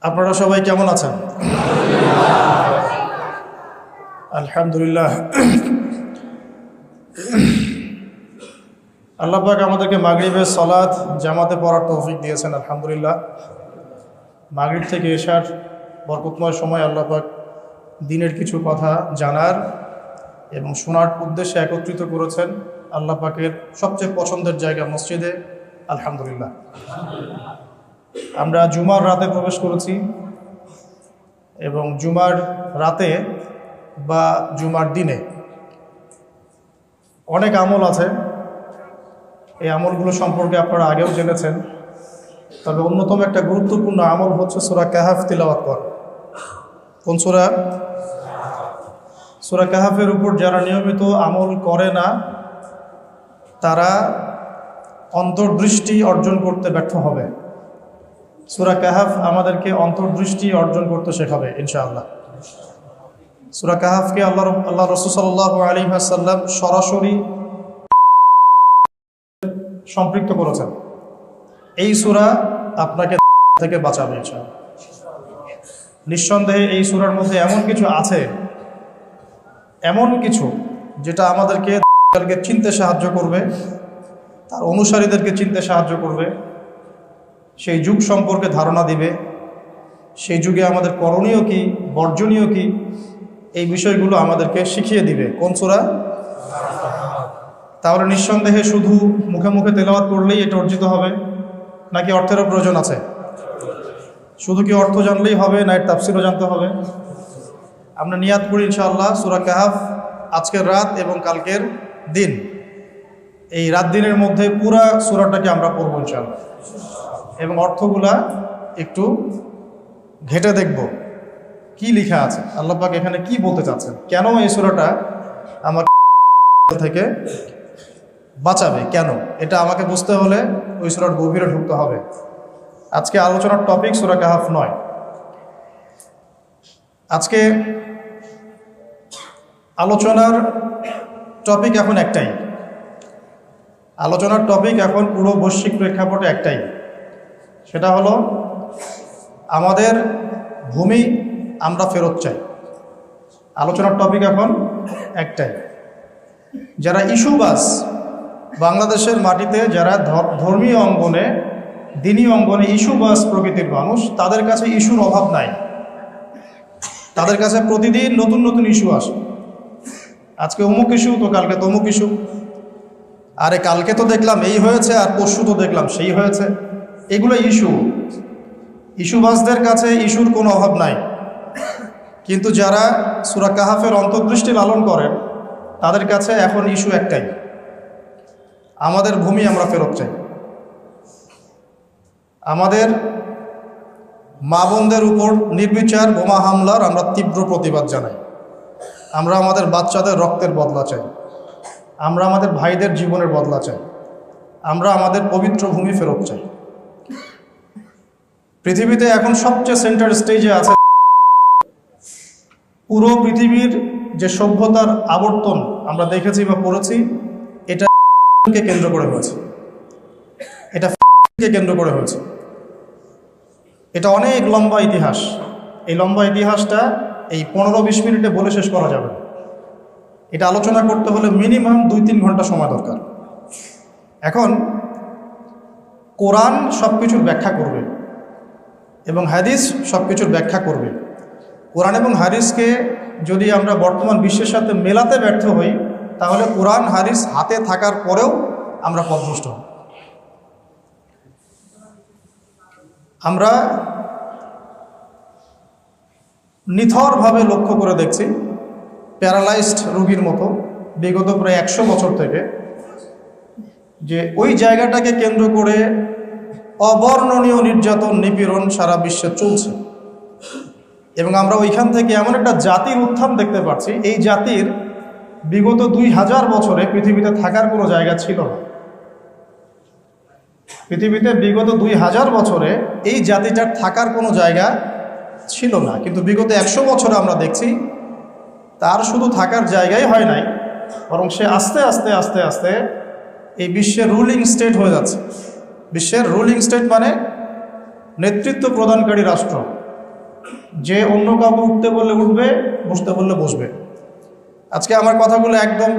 আপনারা সবাই কেমন আছেন? আলহামদুলিল্লাহ। আল্লাহ পাক আমাদেরকে মাগরিবের সালাত জামাতে পড়ার তৌফিক দিয়েছেন, আলহামদুলিল্লাহ। মাগরিব থেকে এশার বরকতময় সময় আল্লাহ পাক দিনের কিছু কথা জানার এবং শোনার উদ্দেশ্যে একত্রিত করেছেন আল্লাহ পাকের সবচেয়ে পছন্দের জায়গা মসজিদে, আলহামদুলিল্লাহ। আমরা জুমার রাতে প্রবেশ করেছি এবং জুমার রাতে বা জুমার দিনে অনেক আমল আছে। এই আমলগুলো সম্পর্কে আপনারা আগেও জেনেছেন, তবে অন্যতম একটা গুরুত্বপূর্ণ আমল হচ্ছে সূরা কাহাফ তিলাওয়াত করা। কোন সূরা? সূরা কাহাফের উপর যারা নিয়মিত আমল করে না তারা অন্তর্দৃষ্টি অর্জন করতে ব্যর্থ হবে। সূরা কাহাফ আমাদেরকে অন্তর্দৃষ্টি অর্জন করতে শেখাবে ইনশাআল্লাহ। সূরা কাহাফকে আল্লাহ রাসূল সাল্লাল্লাহু আলাইহি ওয়াসাল্লাম সরাসরি সম্পৃক্ত করেছেন। এই সূরা আপনাকে থেকে বাঁচাবে ইনশাআল্লাহ। নিঃসন্দেহে এই সূরার মধ্যে এমন কিছু আছে, এমন কিছু যেটা আমাদেরকে চিনতে সাহায্য করবে, তার অনুসারীদেরকে চিনতে সাহায্য করবে, সেই যুগ সম্পর্কে ধারণা দিবে, সেই যুগে আমাদের করণীয় কি, বর্জনীয় কি, এই বিষয়গুলো আমাদেরকে শিখিয়ে দিবে। কোন সূরা? তাহলে নিঃসন্দেহে শুধু মুখে মুখে তেলাওয়াত করলেই এটা অর্জিত হবে নাকি অর্থেরও প্রয়োজন আছে? শুধু কি অর্থ জানলেই হবে না এর তাফসীরও জানতে হবে? আমরা নিয়াত করি ইনশাআল্লাহ সূরা কাহাফ আজকের রাত এবং কালকের দিন, এই রাত দিনের মধ্যে পুরা সূরাটাকে আমরা পড়ব ইনশাআল্লাহ এবং অর্থগুলা একটু ঘেটে দেখব কি লেখা আছে, আল্লাহ পাক এখানে কি বলতে চাচ্ছেন, কেন এই সূরাটা আমার থেকে বাঁচাবে, কেন এটা আমাকে বুঝতে হলে ওই সূরার গভীরে ঢুকতে হবে। আজকে আলোচনার টপিক সূরা কাহাফ নয়। আজকে আলোচনার টপিক এখন একটাই, আলোচনার টপিক এখন পুরো বৈশ্বিক প্রেক্ষাপটে একটাই, সেটা হলো আমাদের ভূমি আমরা ফেরত চাই। আলোচনার টপিক এখন একটাই। যারা ইস্যুবাস, বাংলাদেশের মাটিতে যারা ধর্মীয় অঙ্গনে, দিনী অঙ্গনে ইস্যুবাস প্রকৃতির মানুষ, তাদের কাছে ইস্যুর অভাব নাই। তাদের কাছে প্রতিদিন নতুন নতুন ইস্যু আসে। আজকে অমুক ইস্যু তো কালকে তমুক ইস্যু, আরে কালকে তো দেখলাম এই হয়েছে আর পরশু তো দেখলাম সেই হয়েছে। এগুলো ইস্যু। ইস্যুবাসদের কাছে ইস্যুর কোনো অভাব নাই। কিন্তু যারা সূরা কাহাফের অন্তর্দৃষ্টি লালন করেন তাদের কাছে এখন ইস্যু একটাই, আমাদের ভূমি আমরা ফেরত চাই। আমাদের মা বোনদের উপর নির্বিচার বোমা হামলার আমরা তীব্র প্রতিবাদ জানাই। আমরা আমাদের বাচ্চাদের রক্তের বদলা চাই, আমরা আমাদের ভাইদের জীবনের বদলা চাই, আমরা আমাদের পবিত্র ভূমি ফেরত চাই। পৃথিবীতে এখন সবচেয়ে সেন্টার স্টেজে আছে পুরো পৃথিবীর যে সভ্যতার আবর্তন আমরা দেখেছি বা পড়েছি, এটা কেন্দ্র করে হয়েছে, এটা কেন্দ্র করে হয়েছে। এটা অনেক লম্বা ইতিহাস। এই লম্বা ইতিহাসটা এই 15-20 মিনিটে বলে শেষ করা যাবে না। এটা আলোচনা করতে হলে মিনিমাম 2-3 ঘন্টা সময় দরকার। এখন কোরআন সব কিছুর ব্যাখ্যা করবে এবং হাদিস সব কিছুর ব্যাখ্যা করবে। কোরআন এবং হাদিসকে যদি আমরা বর্তমান বিশ্বের সাথে মেলাতে ব্যর্থ হই, তাহলে কোরআন হাদিস হাতে থাকার পরেও আমরা পথভ্রষ্ট হব। আমরা নিথরভাবে লক্ষ্য করে দেখছি, প্যারালাইজড রোগীর মতো বিগত প্রায় 100 বছর থেকে, যে ওই জায়গাটাকে কেন্দ্র করে অবর্ণনীয় নির্যাতন, নিপীড়ন সারা বিশ্বে চলছে। এবং আমরা ওইখান থেকে এমন একটা জাতির উত্থান দেখতে পাচ্ছি, এই জাতির বিগত 2000 বছরে পৃথিবীতে থাকার কোনো জায়গা ছিল না। পৃথিবীতে বিগত 2000 বছরে এই জাতিটার থাকার কোনো জায়গা ছিল না, কিন্তু বিগত 100 বছরে আমরা দেখছি তার শুধু থাকার জায়গাই হয় নাই, বরং সে আস্তে আস্তে আস্তে আস্তে এই বিশ্বের রুলিং স্টেট হয়ে যাচ্ছে। বিশ্বের রুলিং স্টেট মানে নেতৃত্ব প্রদানকারী রাষ্ট্র, যে অন্য কাউকে উঠতে বললে উঠবে, বসতে বললে বসবে। আজকে আমার কথাগুলো একদম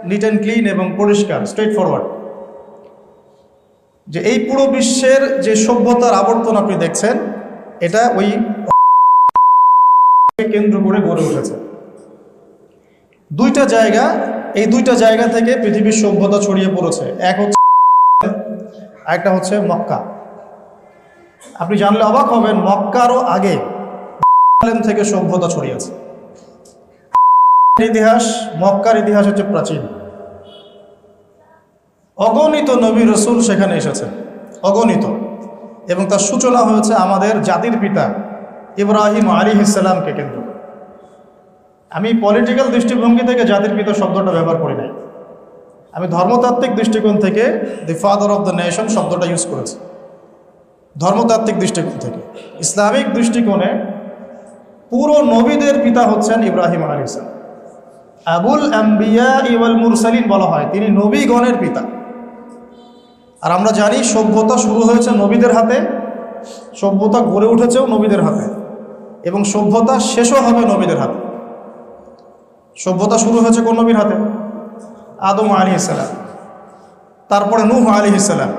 নিট অ্যান্ড ক্লিন এবং পরিষ্কার, স্ট্রেট ফরওয়ার্ড। যে এই পুরো বিশ্বের যে সভ্যতার আবর্তন আপনি দেখছেন, এটা ওই কেন্দ্র করে গড়ে উঠেছে। দুইটা জায়গা, এই দুইটা জায়গা থেকে পৃথিবীর সভ্যতা ছড়িয়ে পড়েছে। এক হচ্ছে, একটা হচ্ছে মক্কা। আপনি জানলে অবাক হবেন, মক্কারও আগে থেকে সভ্যতা ছড়িয়েছে। ইতিহাস, মক্কার ইতিহাস হচ্ছে প্রাচীন। অগণিত নবী রসুল সেখানে এসেছেন, অগণিত। এবং তার সূচনা হয়েছে আমাদের জাতির পিতা ইব্রাহিম আলাইহিস সালামকে কেন্দ্র। আমি পলিটিক্যাল দৃষ্টিভঙ্গি থেকে জাতির পিতা শব্দটা ব্যবহার করি নাই, আমি ধর্মতাত্ত্বিক দৃষ্টিকোণ থেকে the father of the nation শব্দটা ইউজ করেছি। ধর্মতাত্ত্বিক দৃষ্টিকোণ থেকে, ইসলামিক দৃষ্টিকোণে পুরো নবীদের পিতা হচ্ছেন ইব্রাহিম আলাইহিস সালাম। আবুল আম্বিয়া ওয়াল মুরসালিন বলা হয়, তিনি নবীগণের পিতা। আর আমরা জানি সভ্যতা শুরু হয়েছে নবীদের হাতে, সভ্যতা গড়ে উঠেছেও নবীদের হাতে, এবং সভ্যতা শেষও হবে নবীদের হাতে। সভ্যতা শুরু হয়েছে কোন নবীর হাতে? আদম আলাইহিস সালাম, তারপরে নূহ আলাইহিস সালাম,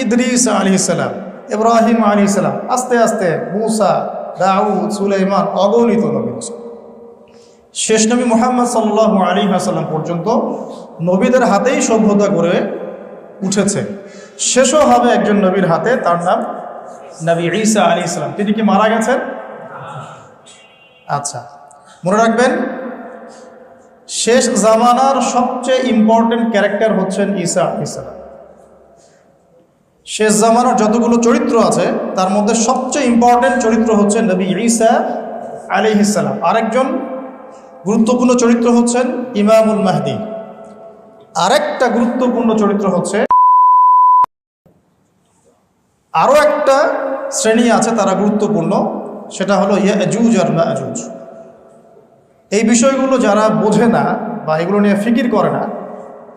ইদ্রিস আলাইহিস সালাম, ইব্রাহিম আলাইহিস সালাম, আস্তে আস্তে মূসা, দাউদ, সুলাইমান, অগণিত নবী। শেষ নবী মুহাম্মদ সাল্লাল্লাহু আলাইহি ওয়াসাল্লাম পর্যন্ত নবীদের হাতেই সভ্যতা গড়ে উঠেছে। শেষও হবে একজন নবীর হাতে, তার নাম নবী ঈসা আলাইহিস সালাম। তিনি কি মারা গেছেন? আচ্ছা, মনে রাখবেন, শেষ জামানার সবচেয়ে ইম্পর্টেন্ট ক্যারেক্টার হচ্ছেন ঈসা আলাইহিস সালাম। শেষ জামানার যতগুলো চরিত্র আছে তার মধ্যে সবচেয়ে ইম্পর্টেন্ট চরিত্র হচ্ছেন নবী ঈসা আলাইহিস সালাম। আরেকজন গুরুত্বপূর্ণ চরিত্র হচ্ছেন ইমামুল মাহদি। আরেকটা গুরুত্বপূর্ণ চরিত্র হচ্ছে, আরও একটা শ্রেণী আছে তারা গুরুত্বপূর্ণ, সেটা হলো ইয়াজুজ আর মাজুজ। এই বিষয়গুলো যারা বোঝে না বা এগুলো নিয়ে ফিকির করে না,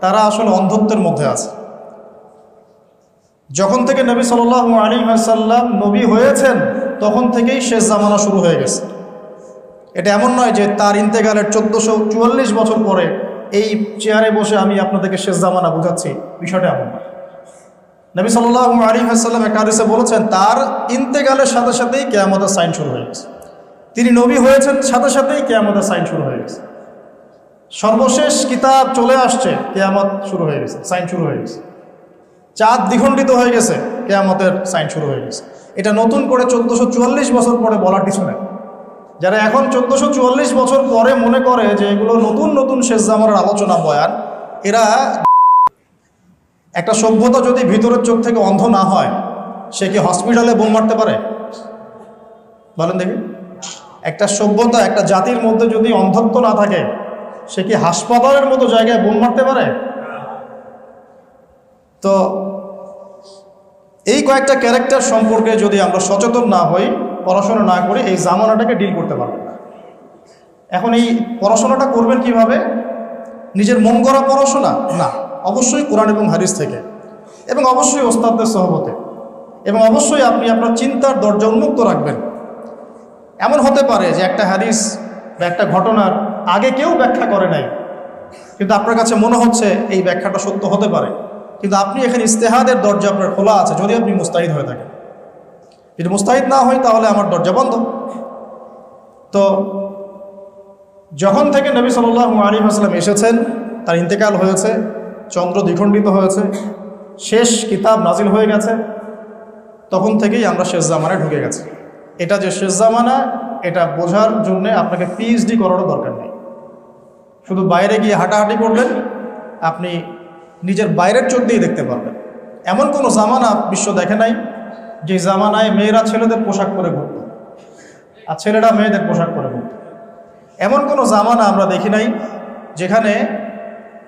তারা আসলে অন্ধত্বের মধ্যে আছে। যখন থেকে নবী সাল্লাল্লাহু আলাইহি ওয়াসাল্লাম নবী হয়েছেন তখন থেকেই শেষ জামানা শুরু হয়ে গেছে। এটা এমন নয় যে তার ইন্তেকালের 1444 বছর পরে এই চেয়ারে বসে আমি আপনাদেরকে শেষ জামানা বোঝাচ্ছি, বিষয়টা এমন নয়। নবী সাল্লাল্লাহু আলাইহি ওয়াসাল্লাম এক হাদিসে বলেছেন, তার ইন্তেকালের সাথে সাথেই কিয়ামতের সাইন শুরু হয়ে গেছে। তিনি নবী হয়েছেন, সাথে সাথেই কিয়ামতের সাইন শুরু হয়ে গেছে। সর্বশেষ কিতাব চলে আসছে, কিয়ামত শুরু হয়ে গেছে, সাইন শুরু হয়ে গেছে। চাঁদ দ্বিখণ্ডিত হয়ে গেছে, কিয়ামতের সাইন শুরু হয়ে গেছে। এটা নতুন করে 1444 বছর পরে বলার কিছু নেই। যারা এখন 1444 বছর পরে মনে করে যে এগুলো নতুন নতুন শেষ জামানার আলোচনা বয়ান, এরা, একটা সভ্যতা যদি ভিতরের চোখ থেকে অন্ধ না হয়, সে কি হসপিটালে বোম মারতে পারে? বলেন দেখি। একটা সভ্যতা, একটা জাতির মধ্যে যদি অন্ধত্ব না থাকে, সে কি হাসপাতালের মতো জায়গায় বোম মারতে পারে? তো এই কয়েকটা ক্যারেক্টার সম্পর্কে যদি আমরা সচেতন না হই, পড়াশোনা না করি, এই জামানাটাকে ডিল করতে পারবেন না। এখন এই পড়াশোনাটা করবেন কিভাবে? নিজের মন গড়া পড়াশোনা না, অবশ্যই কোরআন এবং হাদিস থেকে, এবং অবশ্যই ওস্তাদদের সহবতে, এবং অবশ্যই আপনি আপনার চিন্তার দরজা উন্মুক্ত রাখবেন। এমন হতে পারে যে একটা হাদিস বা একটা ঘটনার আগে কেউ ব্যাখ্যা করে নাই, কিন্তু আপনার কাছে মনে হচ্ছে এই ব্যাখ্যাটা সত্য হতে পারে, কিন্তু আপনি এখানে ইস্তেহাদের দরজা আপনার খোলা আছে, যদি আপনি মুস্তাহিদ হয়ে থাকেন। যদি মুস্তাহিদ না হয় তাহলে আমার দরজা বন্ধ। তো যখন থেকে নবী সাল্লাল্লাহু আলাইহি ওয়াসাল্লাম এসেছেন, তার ইন্তেকাল হয়েছে, চন্দ্র দ্বিখণ্ডিত হয়েছে, শেষ কিতাব নাজিল হয়ে গেছে, তখন থেকেই আমরা শেষ জামানায় ঢুকে গেছি। এটা যে শেষ জামানা, এটা বোঝার জন্য আপনাকে পিএইচডি করারও দরকার নেই। শুধু বাইরে গিয়ে হাঁটাহাঁটি করলেন, আপনি নিজের বাইরের চোখ দিয়ে দেখতে পারবেন। এমন কোনো জামানা বিশ্ব দেখে নাই যে জামানায় মেয়েরা ছেলেদের পোশাক পরে ঘুরত আর ছেলেরা মেয়েদের পোশাক পরে ঘুরত। এমন কোনো জামানা আমরা দেখি নাই যেখানে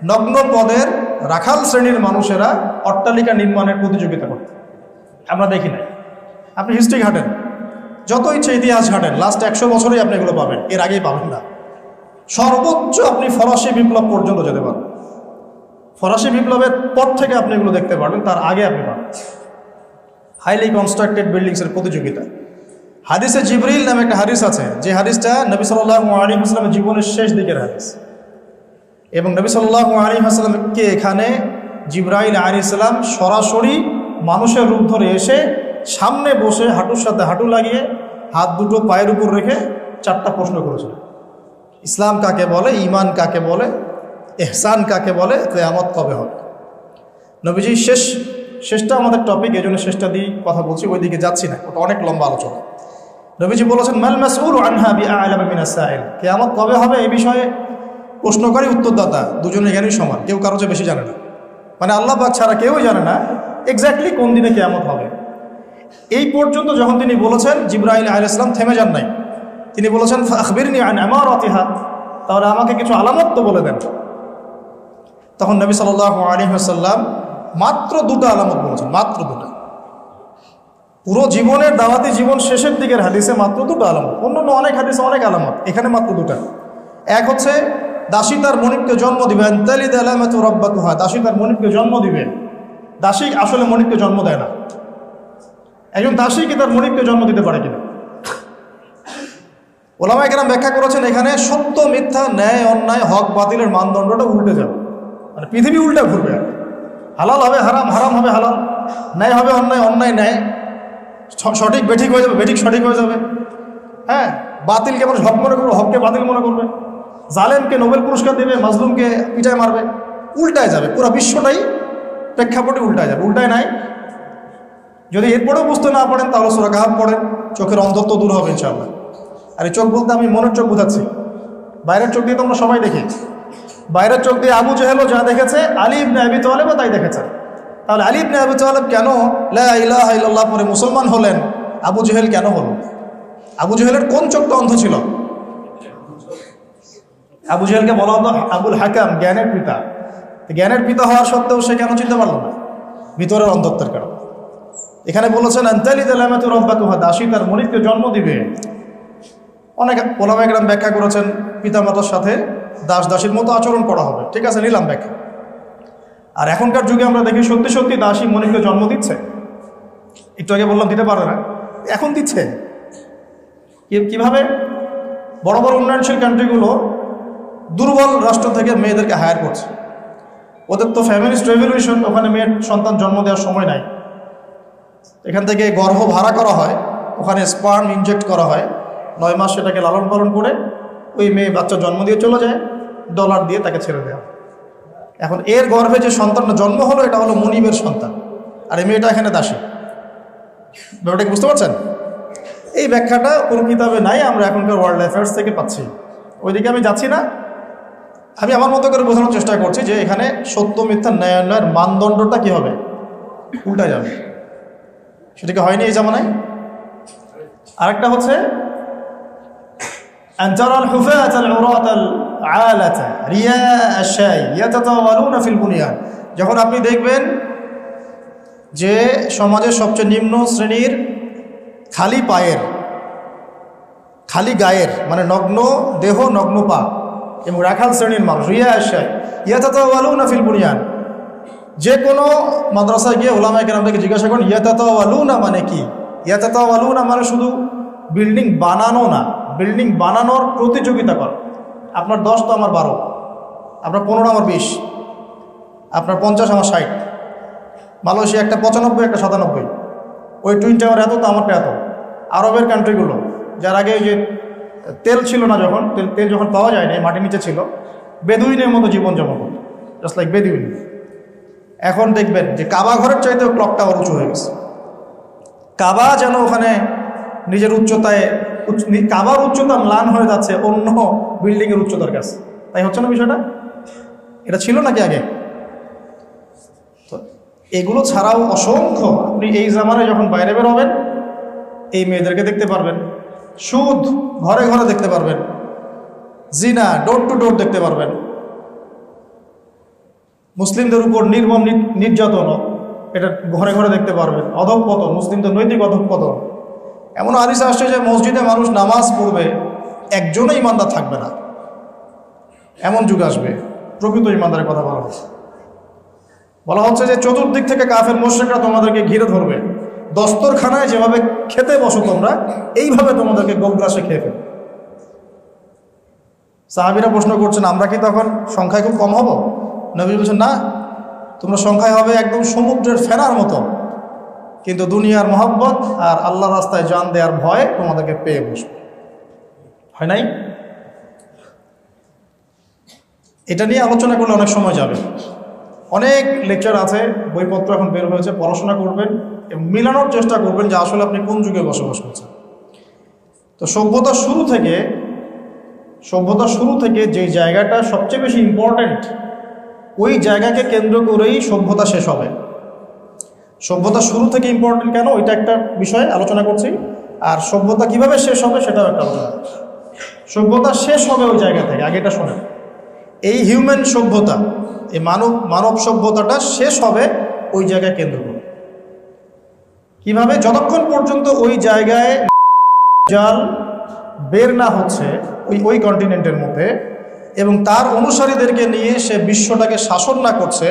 নগ্ন পদের রাখাল শ্রেণীর মানুষেরা অট্টালিকা নির্মাণের প্রতিযোগিতা করত, আমরা দেখি নাই। আপনি হিস্ট্রি ঘাটেন, যত ইচ্ছে ইতিহাস ঘাটেন, লাস্ট 100 বছরেই আপনি এগুলো পাবেন, এর আগেই পাবেন না। সর্বোচ্চ আপনি ফরাসি বিপ্লব পর্যন্ত যেতে পারেন, ফরাসি বিপ্লবের পর থেকে আপনি এগুলো দেখতে পারবেন, তার আগে আপনি পাবেন। হাইলি কনস্ট্রাক্টেড বিল্ডিংসের প্রতিযোগিতা, হাদিসে জিবরিল নামে একটা হাদিস আছে, যে হাদিসটা নবী সাল্লাল্লাহু আলাইহি ওয়াসাল্লামের জীবনের শেষ দিকের হাদিস। এবং নবী সাল্লাল্লাহু আলাইহি ওয়াসাল্লামকে এখানে জিবরাইল আলাইহিস সালাম সরাসরি মানুষের রূপ ধরে এসে সামনে বসে হাঁটুর সাথে হাঁটু লাগিয়ে হাত দুটো পায়ের উপর রেখে 4টা প্রশ্ন করেছিল। ইসলাম কাকে বলে, ঈমান কাকে বলে, ইহসান কাকে বলে, কিয়ামত কবে হবে। নবীজি শেষটা আমাদের টপিক, এই জন্য শেষটা দিয়ে কথা বলছি, ওই দিকে যাচ্ছি না, ওটা অনেক লম্বা আলোচনা। নবীজি বলেছেন মাল মাসউলু আনহা বিআ'লামা মিনাস সাইল, কিয়ামত কবে হবে এই বিষয়ে প্রশ্নকারী উত্তরদাতা দুজনে জ্ঞানী সমান, কেউ কারো চেয়ে বেশি জানে না। মানে আল্লাহ পাক ছাড়া কেউই জানে না এক্স্যাক্টলি কোন দিনে কিয়ামত হবে। এই পর্যন্ত যখন তিনি বলেছেন, জিবরাইল আলাইহিস সালাম থেমে যান নাই, তিনি বলেছেন ফাখবিরনি আন আমারাতিহা, তাহলে আমাকে কিছু আলামত তো বলে দেন। তখন নবী সাল্লাল্লাহু আলাইহি ওয়াসাল্লাম মাত্র 2টা আলামত বলেছেন, মাত্র 2টা। পুরো জীবনের দাওয়াতি জীবন শেষের দিকের হাদিসে মাত্র 2টা আলামত, অন্যান্য অনেক হাদিসে অনেক আলামত, এখানে মাত্র 2টা। এক হচ্ছে দাসী তার মনিবকে জন্ম দিবে, আনতালিদ আলামাতু রাব্বাতুহা, দাসী তার মনিবকে জন্ম দিবে। দাসী আসলে মনিবকে জন্ম দেয় না, একজন দাসী কি তার মনিবকে জন্ম দিতে পারে কিনা? ওলামায়ে কেরাম ব্যাখ্যা করেছেন এখানে সত্য মিথ্যা, ন্যায় অন্যায়, হক বাতিলের মানদণ্ডটা উল্টে যাবে, মানে পৃথিবী উল্টা ঘুরবে। হালাল হবে হারাম, হারাম হবে হালাল, ন্যায় হবে অন্যায়, অন্যায় ন্যায়, সঠিক বেঠিক হয়ে যাবে, বেঠিক সঠিক হয়ে যাবে। হ্যাঁ, বাতিলকে মানুষ হক মনে করবে, হককে বাতিল মনে করবে, জালেমকে নোবেল পুরস্কার দেবে, মাজলুমকে পিটায় মারবে, উল্টায় যাবে। পুরো বিশ্বটাই প্রেক্ষাপটে উল্টায় যাবে। উল্টায় নাই, যদি এরপরেও বুঝতে না পারেন তাহলে সূরা কাহফ পড়েন, চোখের অন্ধত্ব দূর হবে ইনশাআল্লাহ। আর এই চোখ বলতে আমি মনের চোখ বোঝাচ্ছি, বাইরের চোখ দিয়ে তো আমরা সবাই দেখি। বাইরের চোখ দিয়ে আবু জেহেলও যা দেখেছে, আলী ইবনে আবি তালেবও তাই দেখেছে। তাহলে আলী ইবনে আবি তালেব কেন লা ইলাহা ইল্লাল্লাহ পরে মুসলমান হলেন, আবু জেহেল কেন হলো? আবু জেহেলের কোন চোখটা অন্ধ ছিল? আবু জেহেলকে বলা হতো আবুল হাকাম, জ্ঞানের পিতা। জ্ঞানের পিতা হওয়ার সত্ত্বেও সে কেন চিনতে পারল না? ভিতরের অন্ধত্বের কারণ। এখানে বলেছেন আনতালিদ আলামাতু রাব্বাতুহা, দাসী তার মনিবকে জন্ম দিবে। অনেক ওলামায়ে কেরাম ব্যাখ্যা করেছেন পিতামাতার সাথে দাস দাসীর মতো আচরণ করা হবে। ঠিক আছে, নিলাম ব্যাখ্যা। আর এখনকার যুগে আমরা দেখি সত্যি সত্যি দাসী মনিবকে জন্ম দিচ্ছে। একটু আগে বললাম দিতে পারে না, এখন দিচ্ছে। কিভাবে? বড় বড় উন্নয়নশীল কান্ট্রিগুলো দুর্বল রাষ্ট্র থেকে মেয়েদেরকে হায়ার করছে। ওদের তো ফ্যামিলিস্ট রেভলিউশন, ওখানে মেয়ের সন্তান জন্ম দেওয়ার সময় নাই। এখান থেকে গর্ভ ভাড়া করা হয়, ওখানে স্পার্ম ইনজেক্ট করা হয়, 9 মাস সেটাকে লালন পালন করে ওই মেয়ে বাচ্চা জন্ম দিয়ে চলে যায়, ডলার দিয়ে তাকে ছেড়ে দেওয়া। এখন এর গর্ভে যে সন্তানটা জন্ম হলো, এটা হলো মুনিবের সন্তান, আর এই মেয়েটা এখানে দাসী। ব্যাপারটা বুঝতে পারছেন? এই ব্যাখ্যাটা কোনো কিতাবে নাই, আমরা এখনকার ওয়ার্ল্ড অ্যাফেয়ার্স থেকে পাচ্ছি। ওইদিকে আমি যাচ্ছি না, আমি আমার মতো করে বোঝানোর চেষ্টা করছি যে এখানে সত্য মিথ্যা ন্যায় অন্যায়ের মানদণ্ডটা কী হবে, উল্টা যাবে। সেটা কি হয়নি এই জামানায়? আরেকটা হচ্ছে أن ترى الحفاة العراة العالة رياء الشاي يتطاولون في البنيان, যখন আপনি দেখবেন যে সমাজের সবচেয়ে নিম্ন শ্রেণীর খালি পায়ের, খালি গায়ের, মানে নগ্ন দেহ নগ্ন পা এবং রাখাল শ্রেণীর মানুষ, রিয়া আশাই ইয়াতাতাওয়ালুনা ফিল বুনিয়ান। যে কোনো মাদ্রাসায় গিয়ে ওলামায়ে কেরামদেরকে জিজ্ঞাসা করেন ইয়াতাতাওয়ালুনা মানে কি? ইয়াতাতাওয়ালুনা মানে শুধু বিল্ডিং বানানো না, বিল্ডিং বানানোর প্রতিযোগিতা কর। আপনার 10 তো আমার 12, আপনার 15 আমার 20, আপনার 50 আমার 60। মালয়েশিয়া একটা 95, একটা 97, ওই টুইন টাওয়ার এত তো আমারটা এত। আরবের কান্ট্রিগুলো, যার আগে যে তেল ছিল না, যখন তেল যখন পাওয়া যায় না, মাটির নিচে ছিল, বেদুইনের মতো জীবনযাপন করত, জাস্ট লাইক বেদুইন। এখন দেখবেন যে কাবা ঘরের চাইতেও ক্লক টাওয়ার উঁচু হয়ে গেছে। কাবা যেন ওখানে নিজের উচ্চতায়, কাবার উচ্চতা ম্লান হয়ে যাচ্ছে অন্য বিল্ডিংয়ের উচ্চতার কাছে। তাই হচ্ছে না বিষয়টা? এটা ছিল নাকি আগে? তো এগুলো ছাড়াও অসংখ্য, আপনি এই জামানায় যখন বাইরে বের হবেন এই মেয়েদেরকে দেখতে পারবেন, সুদ ঘরে ঘরে দেখতে পারবেন, জিনা ডোর টু ডোর দেখতে পারবেন, মুসলিমদের উপর নির্মম নির্যাতন এটা ঘরে ঘরে দেখতে পারবেন, অধঃপতন, মুসলিমদের নৈতিক অধঃপতন। এমন হাদিস আসছে যে মসজিদে মানুষ নামাজ পড়বে, একজনও ইমানদার থাকবে না, এমন যুগ আসবে। প্রকৃত ইমানদারের কথা বলা হচ্ছে যে চতুর্দিক থেকে কাফের মুশরিকরা তোমাদেরকে ঘিরে ধরবে, দস্তরখানায় যেভাবে খেতে বসো তোমরা, এইভাবে তোমাদেরকে গোগ্রাসে খেয়ে ফেল। সাহাবীরা প্রশ্ন করছেন, আমরা কি তখন সংখ্যায় খুব কম হব? নবী বলছেন, না, তোমরা সংখ্যায় হবে একদম সমুদ্রের ফেনার মতো, কিন্তু দুনিয়ার মহব্বত আর আল্লাহর রাস্তায় জান দেওয়ার ভয় তোমাদেরকে পেয়ে বসবে। হয় নাই? এটা নিয়ে আলোচনা করলে অনেক সময় যাবে, অনেক লেকচার আছে, বইপত্র এখন বের হয়েছে, পড়াশোনা করবেন এবং মিলানোর চেষ্টা করবেন যে আসলে আপনি কোন যুগে বসবাস করছেন। তো সভ্যতার শুরু থেকে যে জায়গাটা সবচেয়ে বেশি ইম্পর্ট্যান্ট, ওই জায়গাকে কেন্দ্র করেই সভ্যতা শেষ হবে। সভ্যতা শুরু থেকে ইম্পর্ট্যান্ট কেন, ওইটা একটা বিষয় আলোচনা করছি, আর সভ্যতা কিভাবে শেষ হবে সেটাও একটা আলোচনা। সভ্যতা শেষ হবে ওই জায়গা থেকে, আগে এটা শোনেন। এই হিউম্যান সভ্যতা, এই মানব সভ্যতাটা শেষ হবে ওই জায়গায় কেন্দ্র করে। কিভাবে? যতক্ষণ পর্যন্ত ওই জায়গায় জাল বের না হচ্ছে ওই কন্টিনেন্টের মধ্যে, এবং তার অনুসারীদেরকে নিয়ে সে বিশ্বটাকে শাসন না করছে,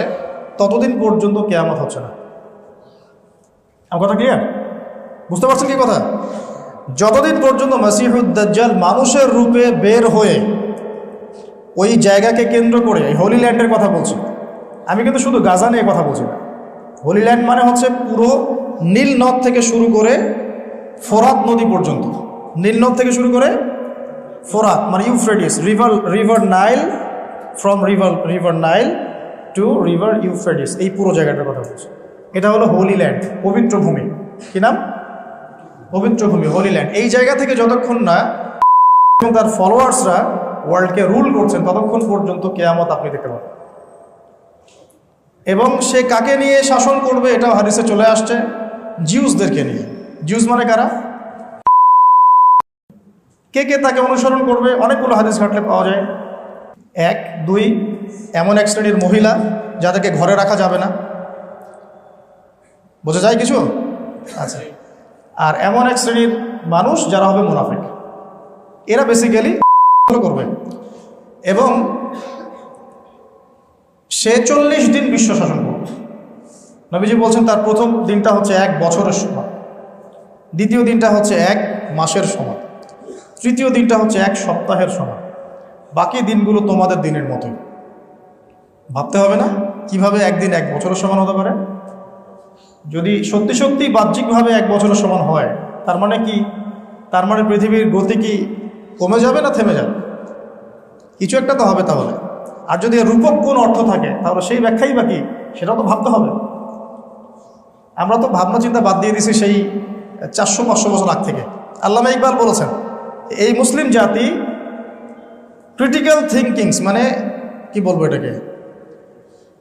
ততদিন পর্যন্ত কিয়ামত হচ্ছে না। আমার কথা ক্লিয়ার? বুঝতে পারছেন কি কথা? যতদিন পর্যন্ত মাসিহুদ দাজ্জাল মানুষের রূপে বের হয়ে ওই জায়গাকে কেন্দ্র করে, হোলি ল্যান্ডের কথা বলছি আমি, কিন্তু শুধু গাজা নিয়ে কথা বলছি না। হোলি ল্যান্ড মানে হচ্ছে পুরো নীল নদ থেকে শুরু করে ফোরাত নদী পর্যন্ত। নীল নদ থেকে শুরু করে ফোরাত মানে Euphrates, river Nile, from river Nile to river Euphrates, এই পুরো জায়গাটার কথা বলছি। এটা হলো হোলি ল্যান্ড, পবিত্র ভূমি। কি নাম? পবিত্র ভূমি, হোলি ল্যান্ড। এই জায়গা থেকে যতক্ষণ না এবং তার ফলোয়ার্সরা ওয়ার্ল্ডকে রুল করছেন, ততক্ষণ পর্যন্ত কিয়ামত আপনি দেখতে পাবেন। এবং সে কাকে নিয়ে শাসন করবে এটাও হাদিসে চলে আসছে, জিউসদেরকে নিয়ে। জিউস মানে কারা? কে কে তাকে অনুসরণ করবে? অনেকগুলো হাদিস ঘাটলে পাওয়া যায়। 1, 2, এমন এক শ্রেণীর মহিলা যাদেরকে ঘরে রাখা যাবে না, বোঝা যায় কিছু? আচ্ছা। আর এমন এক শ্রেণীর মানুষ যারা হবে মুনাফিক, এরা বেসিক্যালি করবে। এবং সে 40 দিন বিশ্ব শাসন করবে। নবীজি বলছেন তার প্রথম দিনটা হচ্ছে 1 বছরের সময়, দ্বিতীয় দিনটা হচ্ছে 1 মাসের সময়, তৃতীয় দিনটা হচ্ছে 1 সপ্তাহের সময়, বাকি দিনগুলো তোমাদের দিনের মতোই। ভাবতে হবে না কিভাবে একদিন 1 বছরের সমান হতে পারে? যদি সত্যি সত্যি বাহ্যিকভাবে 1 বছরের সমান হয়, তার মানে কি? তার মানে পৃথিবীর গতি কি কমে যাবে না থেমে যাবে? কিছু একটা তো হবে তাহলে। আর যদি রূপক কোন অর্থ থাকে, তাহলে সেই ব্যাখ্যাই বাকি, সেটাও তো ভাবতে হবে। আমরা তো ভাবনা চিন্তা বাদ দিয়ে দিছি সেই 400-500 বছর আগ থেকে। আল্লামা ইকবাল বলেছেন, এই মুসলিম জাতি ক্রিটিক্যাল থিঙ্কিংস মানে কি বলবো এটাকে,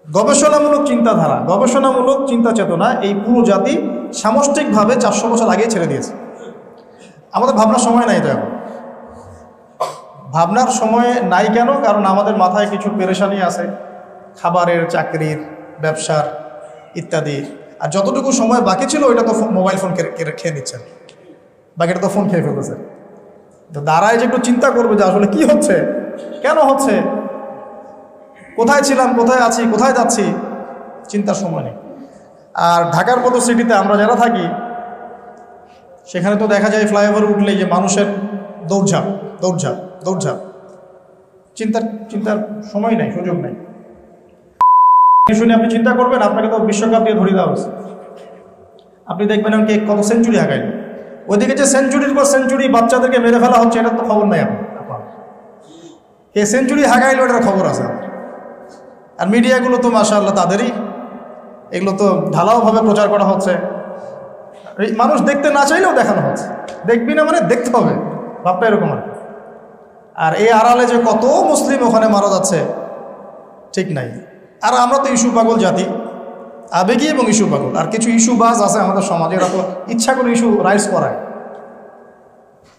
গবেষণামূলক চিন্তাধারা, গবেষণামূলক চিন্তা চেতনা, এই পুরো জাতি সামষ্টিকভাবে 400 বছর আগেই ছেড়ে দিয়েছে। আমাদের ভাবনার সময় নাই তো এখন। ভাবনার সময় নাই কেন? কারণ আমাদের মাথায় কিছু পেরেশানি আছে, খাবারের, চাকরির, ব্যবসার ইত্যাদি। আর যতটুকু সময় বাকি ছিল ওইটা তো মোবাইল ফোন খেয়ে নিচ্ছেন, বাকিটা তো ফোন খেয়ে ফেলতেছে। তো দাঁড়ায় যে একটু চিন্তা করবে যে আসলে কি হচ্ছে, কেন হচ্ছে, কোথায় ছিলাম, কোথায় আছি, কোথায় যাচ্ছি, চিন্তার সময় নেই। আর ঢাকার মতো সিটিতে আমরা যারা থাকি, সেখানে তো দেখা যায় ফ্লাইওভার উঠলেই যে মানুষের দৌড়ঝাঁপ দৌড়ঝাঁপ দৌড়ঝাঁপ, চিন্তার সময় নাই, সুযোগ নাই। শুনে আপনি চিন্তা করবেন, আপনাকে তো বিশ্বকাপ দিয়ে ধরে দেওয়া হয়েছে। আপনি দেখবেন কে কত সেঞ্চুরি হাঁকাইল, ওইদিকে যে সেঞ্চুরির পর সেঞ্চুরি বাচ্চাদেরকে মেরে ফেলা হচ্ছে, এটার তো খবর নাই আপনার। কে সেঞ্চুরি হাঁকাইল এটার খবর আছে। আর মিডিয়াগুলো তো মাশাআল্লাহ তাদেরই, এগুলো তো ঢালাওভাবে প্রচার করা হচ্ছে। মানুষ দেখতে না চাইলেও দেখানো হচ্ছে, দেখবি না মানে দেখতে হবে, ভাবটা এরকম। আর এই আড়ালে যে কত মুসলিম ওখানে মারা যাচ্ছে ঠিক নাই। আর আমরা তো ইস্যু পাগল জাতি, আবেগী এবং ইস্যু পাগল। আর কিছু ইস্যু বাজ আছে আমাদের সমাজে, এরা তো ইচ্ছা করে ইস্যু রাইজ করায়।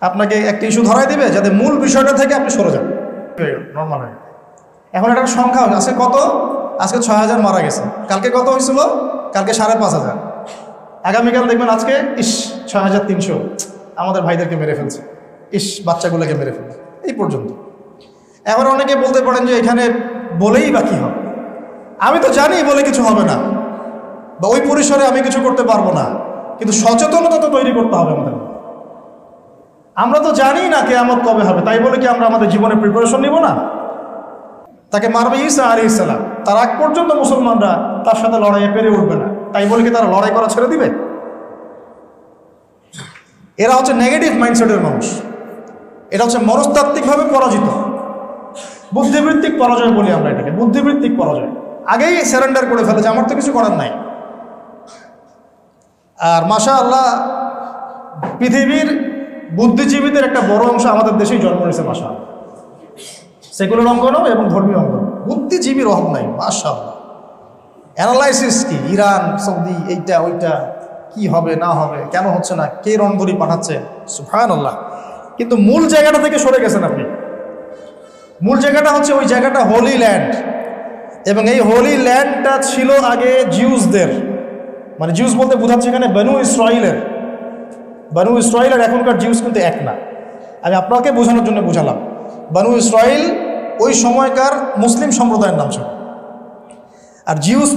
আপনাকে একটা ইস্যু ধরাই দিবে যাতে মূল বিষয়টা থেকে আপনি সরে যান, নর্মাল হয়। এখন একটা সংখ্যা আজকে কত, আজকে 6000 মারা গেছে, কালকে কত হয়েছিল, কালকে 5500, আগামীকাল দেখবেন আজকে 6300 আমাদের ভাইদেরকে মেরে ফেলছে, বাচ্চাগুলোকে মেরে ফেলছে, এই পর্যন্ত। এবার অনেকে বলতে পারেন যে এখানে বলেই বাকি হবে, আমি তো জানি বলে কিছু হবে না, বা ওই পরিসরে আমি কিছু করতে পারবো না, কিন্তু সচেতনতা তো তৈরি করতে হবে আমাদের। আমরা তো জানি না কিয়ামত কবে হবে, তাই বলে কি আমরা আমাদের জীবনে প্রিপারেশন নিব না? তাকে মারবে ঈসা আলাইহিস সালাম, তার আগ পর্যন্ত মুসলমানরা তার সাথে লড়াইয়ে পেরে উঠবে না, তাই বলে কি তারা লড়াই করা ছেড়ে দিবে? এরা হচ্ছে নেগেটিভ মাইন্ডসেটের মানুষ, এটা হচ্ছে মনস্তাত্ত্বিকভাবে পরাজিত, বুদ্ধিবৃত্তিক পরাজয় বলি আমরা এটাকে, বুদ্ধিবৃত্তিক পরাজয়। আগেই সারেন্ডার করে ফেলেছে, আমার তো কিছু করার নাই। আর মাশাআল্লাহ পৃথিবীর বুদ্ধিজীবীদের একটা বড় অংশ আমাদের দেশেই জন্ম নিয়েছে মাশাআল্লাহ, সেকুলার অঙ্গনও এবং ধর্মীয় অঙ্গন, বুদ্ধিজীবীর অভাব নাই মাশাআল্লাহ। অ্যানালাইসিস কি, ইরান সৌদি এইটা ওইটা কি হবে না হবে, কেন হচ্ছে না, কে রণধরি পাঠাচ্ছে, সুবহানাল্লাহ। কিন্তু মূল জায়গাটা থেকে সরে গেছেন আপনি। মূল জায়গাটা হচ্ছে ওই জায়গাটা হোলি ল্যান্ড, এবং এই হোলি ল্যান্ডটা ছিল আগে জিউসদের, মানে জিউস বলতে বোঝাচ্ছে এখানে বানু ইসরাইলের। বানু ইসরাইলের এখনকার জিউস কিন্তু এক না, আমি আপনাকে বোঝানোর জন্য বোঝালাম। বানু ইসরাইল ওই সময়কার মুসলিম সম্প্রদায়ের নাম ছিল, আর জিউস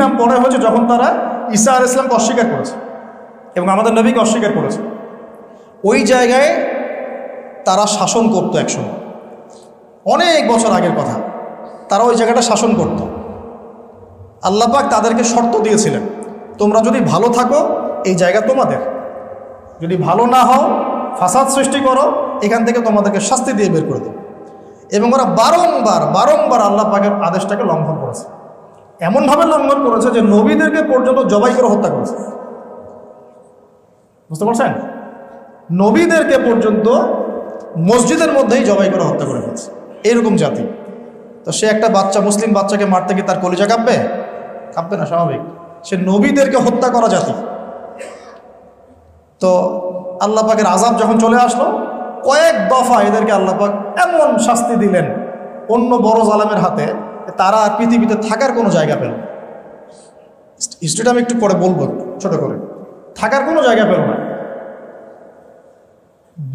নাম পরে হয়েছে যখন তারা ঈসা আলাইহিস সালামকে অস্বীকার করেছে এবং আমাদের নবীকে অস্বীকার করেছে। ওই জায়গায় তারা শাসন করতো একসময়, অনেক বছর আগের কথা, তারা ওই জায়গাটা শাসন করত। আল্লাহ পাক তাদেরকে শর্ত দিয়েছিলেন, তোমরা যদি ভালো থাকো এই জায়গা তোমাদের, যদি ভালো না হও ফাসাদ সৃষ্টি করো এখান থেকে তোমাদেরকে শাস্তি দিয়ে বের করে দেবে। এবং ওরা বারংবার আল্লাহ পাকের আদেশটাকে লঙ্ঘন করেছে, এমনভাবে লঙ্ঘন করেছে যে নবীদেরকে পর্যন্ত জবাই করে হত্যা করেছে। বুঝতে পারছেন? নবীদেরকে পর্যন্ত মসজিদের মধ্যেই জবাই করে হত্যা করে ফেলছে, এরকম জাতি। তো সে একটা বাচ্চা, মুসলিম বাচ্চাকে মারতে কি তার কলিজা কাঁপবে? কাঁপবে না, স্বাভাবিক। সে নবীদেরকে হত্যা করা জাতি। তো আল্লাহ পাকের আযাব যখন চলে আসলো, কয়েক দফা এদেরকে আল্লাহ পাক এমন শাস্তি দিলেন অন্য বড় জালেমের হাতে, তারা আর পৃথিবীতে থাকার কোনো জায়গা পেল না। হিস্ট্রিটা আমি একটু পরে বলবো ছোট করে। থাকার কোনো জায়গা পেল না।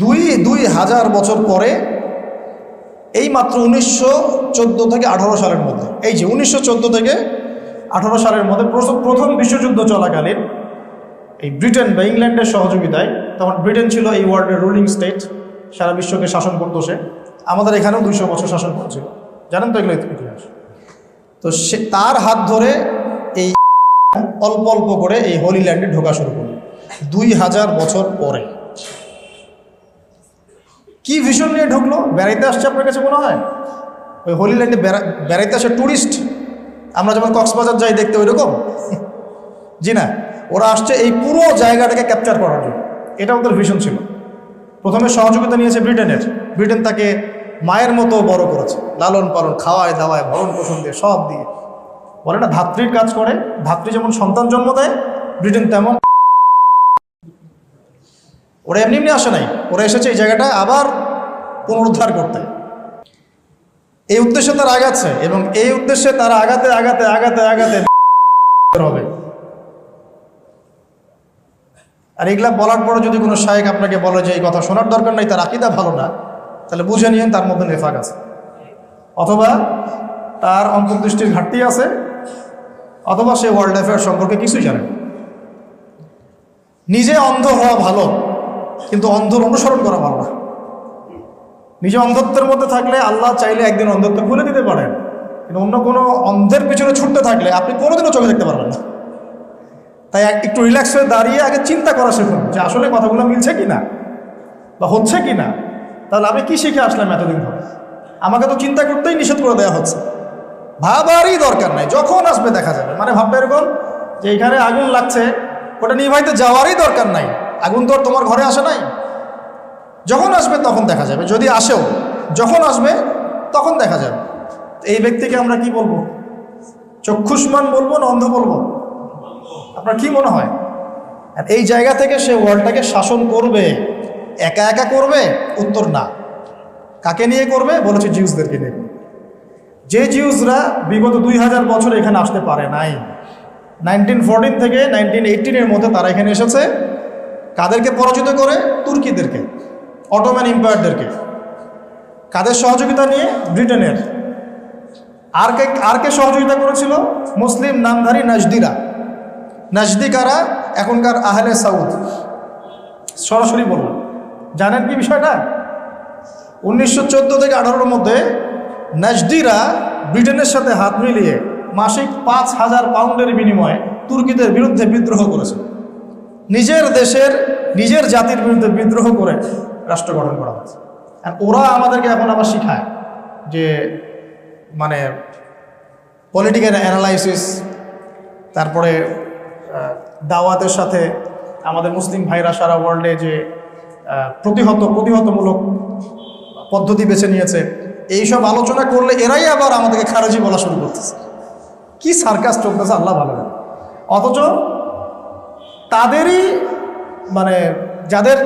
2000 বছর পরে এই মাত্র 1914 থেকে 18 সালের মধ্যে, এই যে 1914 থেকে 18 সালের মধ্যে প্রথম বিশ্বযুদ্ধ চলাকালীন এই ব্রিটেন বা ইংল্যান্ডের সহযোগিতায়, তখন ব্রিটেন ছিল এই ওয়ার্ল্ডের রুলিং স্টেট, সারা বিশ্বকে শাসন করতো সে। আমাদের এখানেও 200 বছর শাসন করেছিল, জানেন তো এগুলো ইতিহাস। তো সে তার হাত ধরে এই অল্প অল্প করে এই হোলি ল্যান্ডে ঢোকা শুরু করল 2000 বছর পরে। কি ভিশন নিয়ে ঢুকলো? বেড়াইতে আসছে আপনার কাছে মনে হয়? ওই হোলি ল্যান্ডে বেড়াইতে আসে ট্যুরিস্ট, আমরা যেমন কক্সবাজার যাই দেখতে, ওই রকম? জি না, ওরা আসছে এই পুরো জায়গাটাকে ক্যাপচার করার জন্য, এটা ওদের ভিশন ছিল। প্রথমে সহযোগিতা নিয়েছে ব্রিটেনের, ব্রিটেন তাকে মায়ের মতো বড় করেছে, লালন পালন, খাওয়ায় দাওয়ায়, ভরণ পোষণ দিয়ে, সব দিয়ে। বলে না ধাত্রীর কাজ করে, ধাত্রী যেমন সন্তান জন্ম দেয়, ব্রিটেন তেমন। ওরা এমনি এমনি আসে নাই, ওরা এসেছে এই জায়গাটা আবার পুনরুদ্ধার করতে। এই উদ্দেশ্যে তারা আগাচ্ছে, এবং এই উদ্দেশ্যে তারা আগাতে আগাতে আগাতে আগাতে হবে। আর এগুলা বলার পরে যদি কোনো শায়েখ আপনাকে বলে যে এই কথা শোনার দরকার নাই, তার আকীদা ভালো না, তাহলে বুঝে নিয়েন তার মধ্যে নেফাক আছে, অথবা তার অন্তর্দৃষ্টির ঘাটতি আছে, অথবা সে ওয়ার্ল্ড অ্যাফেয়ার সম্পর্কে কিছুই জানে। নিজে অন্ধ হওয়া ভালো, কিন্তু অন্ধর অনুসরণ করা ভালো না। নিজে অন্ধত্বের মধ্যে থাকলে আল্লাহ চাইলে একদিন অন্ধত্ব খুলে দিতে পারেন, কিন্তু অন্য কোনো অন্ধের পিছনে ছুটতে থাকলে আপনি কোনোদিনও চোখে দেখতে পারবেন না। তাই একটু রিল্যাক্স হয়ে দাঁড়িয়ে আগে চিন্তা করা শিখুন যে আসলে কথাগুলো মিলছে কি না বা হচ্ছে কি না। তাহলে আমি কি শিখে আসলাম এতদিন ধরে? আমাকে তো চিন্তা করতেই নিষেধ করে দেওয়া হচ্ছে। ভাবারই দরকার নাই, যখন আসবে দেখা যাবে। মানে ভাববে এরকম যে এখানে আগুন লাগছে, ওটা নিভাইতে যাওয়ারই দরকার নাই, আগুন তো আর তোমার ঘরে আসে নাই। যখন আসবে তখন দেখা যাবে, যদি আসেও যখন আসবে তখন দেখা যাবে। এই ব্যক্তিকে আমরা কি বলবো? চক্ষুষ্মান বলবো না অন্ধ বলবো? আপনার কি মনে হয়? এই জায়গা থেকে সে ওয়ার্ল্ডটাকে শাসন করবে, একা একা করবে? উত্তর না। কাকে নিয়ে করবে? বলেছে জিউসদেরকে নিয়ে। যে জিউসরা বিগত 2000 বছর এখানে আসতে পারে নাই, 1914 থেকে 1918 মধ্যে তারা এখানে এসেছে। কাদেরকে পরাজিত করে? তুর্কিদেরকে, অটোম্যান এম্পায়ারদেরকে। কাদের সহযোগিতা নিয়ে? ব্রিটেনের। আর কে সহযোগিতা করেছিল? মুসলিম নামধারী নাজদিরা। নাজদি কারা? এখনকার আহলে সাউদ, সরাসরি বললাম, জানেন কি বিষয়টা? 1914 থেকে 18-র মধ্যে নাজদিরা ব্রিটেনের সাথে হাত মিলিয়ে মাসিক 5,000 পাউন্ডের বিনিময়ে তুর্কিদের বিরুদ্ধে বিদ্রোহ করেছে। নিজের দেশের নিজের জাতির বিরুদ্ধে বিদ্রোহ করে রাষ্ট্র গঠন করা হয়েছে। আর ওরা আমাদেরকে এখন আবার শিখায় যে মানে পলিটিক্যাল অ্যানালাইসিস, তারপরে দাওয়াতের সাথে আমাদের মুসলিম ভাইরা সারা ওয়ার্ল্ডে যে প্রতিহতমূলক পদ্ধতি বেছে নিয়েছে, এইসব আলোচনা করলে এরাই আবার আমাদেরকে খারাজি বলা শুরু করতেছে। কি সার্কাস চলতেছে আল্লাহ ভালো জানে। অথচ তাদেরই মানে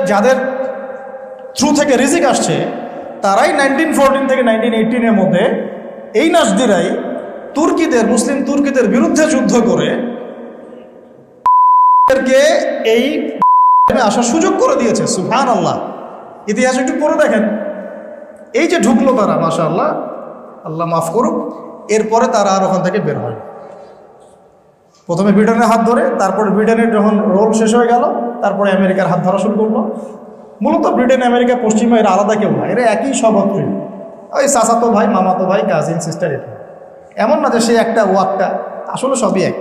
যাদের থ্রু থেকে রিজিক আসছে, তারাই 1914 থেকে 1918-এর মধ্যে এই নাজদিরাই মুসলিম তুর্কিদের বিরুদ্ধে যুদ্ধ করে এই আসার সুযোগ করে দিয়েছে। সুবহানাল্লাহ, ইতিহাস একটু পড়ে দেখেন। এই যে ঢুকলো তারা, মাশাআল্লাহ, আল্লাহ মাফ করুক, এরপরে তারা আর ওখান থেকে বের হয়। প্রথমে ব্রিটেনের হাত ধরে, তারপরে ব্রিটেনের যখন রোল শেষ হয়ে গেল, তারপরে আমেরিকার হাত ধরা শুরু করলো। মূলত ব্রিটেন, আমেরিকা, পশ্চিমা এরা আলাদা কেউ না, এরা একই সহত্রী, ওই চাচাতো ভাই, মামাতো ভাই, কাজিন, সিস্টার। এটা এমন না যে সে একটা ও একটা, আসলে সবই এক,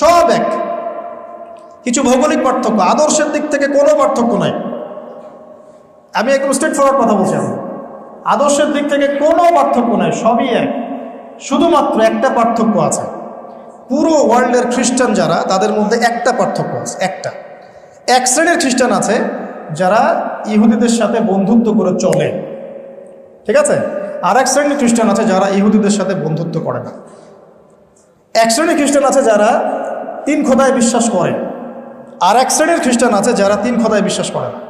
সব এক। কিছু ভৌগোলিক পার্থক্য, আদর্শের দিক থেকে কোনো পার্থক্য নাই। আমি একদম স্ট্রেট ফরওয়ার্ড কথা বলছি। আদর্শের দিক থেকে কোনো পার্থক্য নাই, সবই এক। শুধুমাত্র একটা পার্থক্য আছে, পুরো ওয়ার্ল্ডের খ্রিস্টান যারা, তাদের মধ্যে একটা পার্থক্য আছে, একটা। এক শ্রেণীর খ্রিস্টান আছে যারা ইহুদিদের সাথে বন্ধুত্ব করে চলে, ঠিক আছে? আর এক শ্রেণীর খ্রিস্টান আছে যারা ইহুদিদের সাথে বন্ধুত্ব করে না। এক শ্রেণীর খ্রিস্টান আছে যারা 3 খোদায় বিশ্বাস করে, আর এক শ্রেণীর খ্রিস্টান আছে যারা 3 খোদায় বিশ্বাস করে না।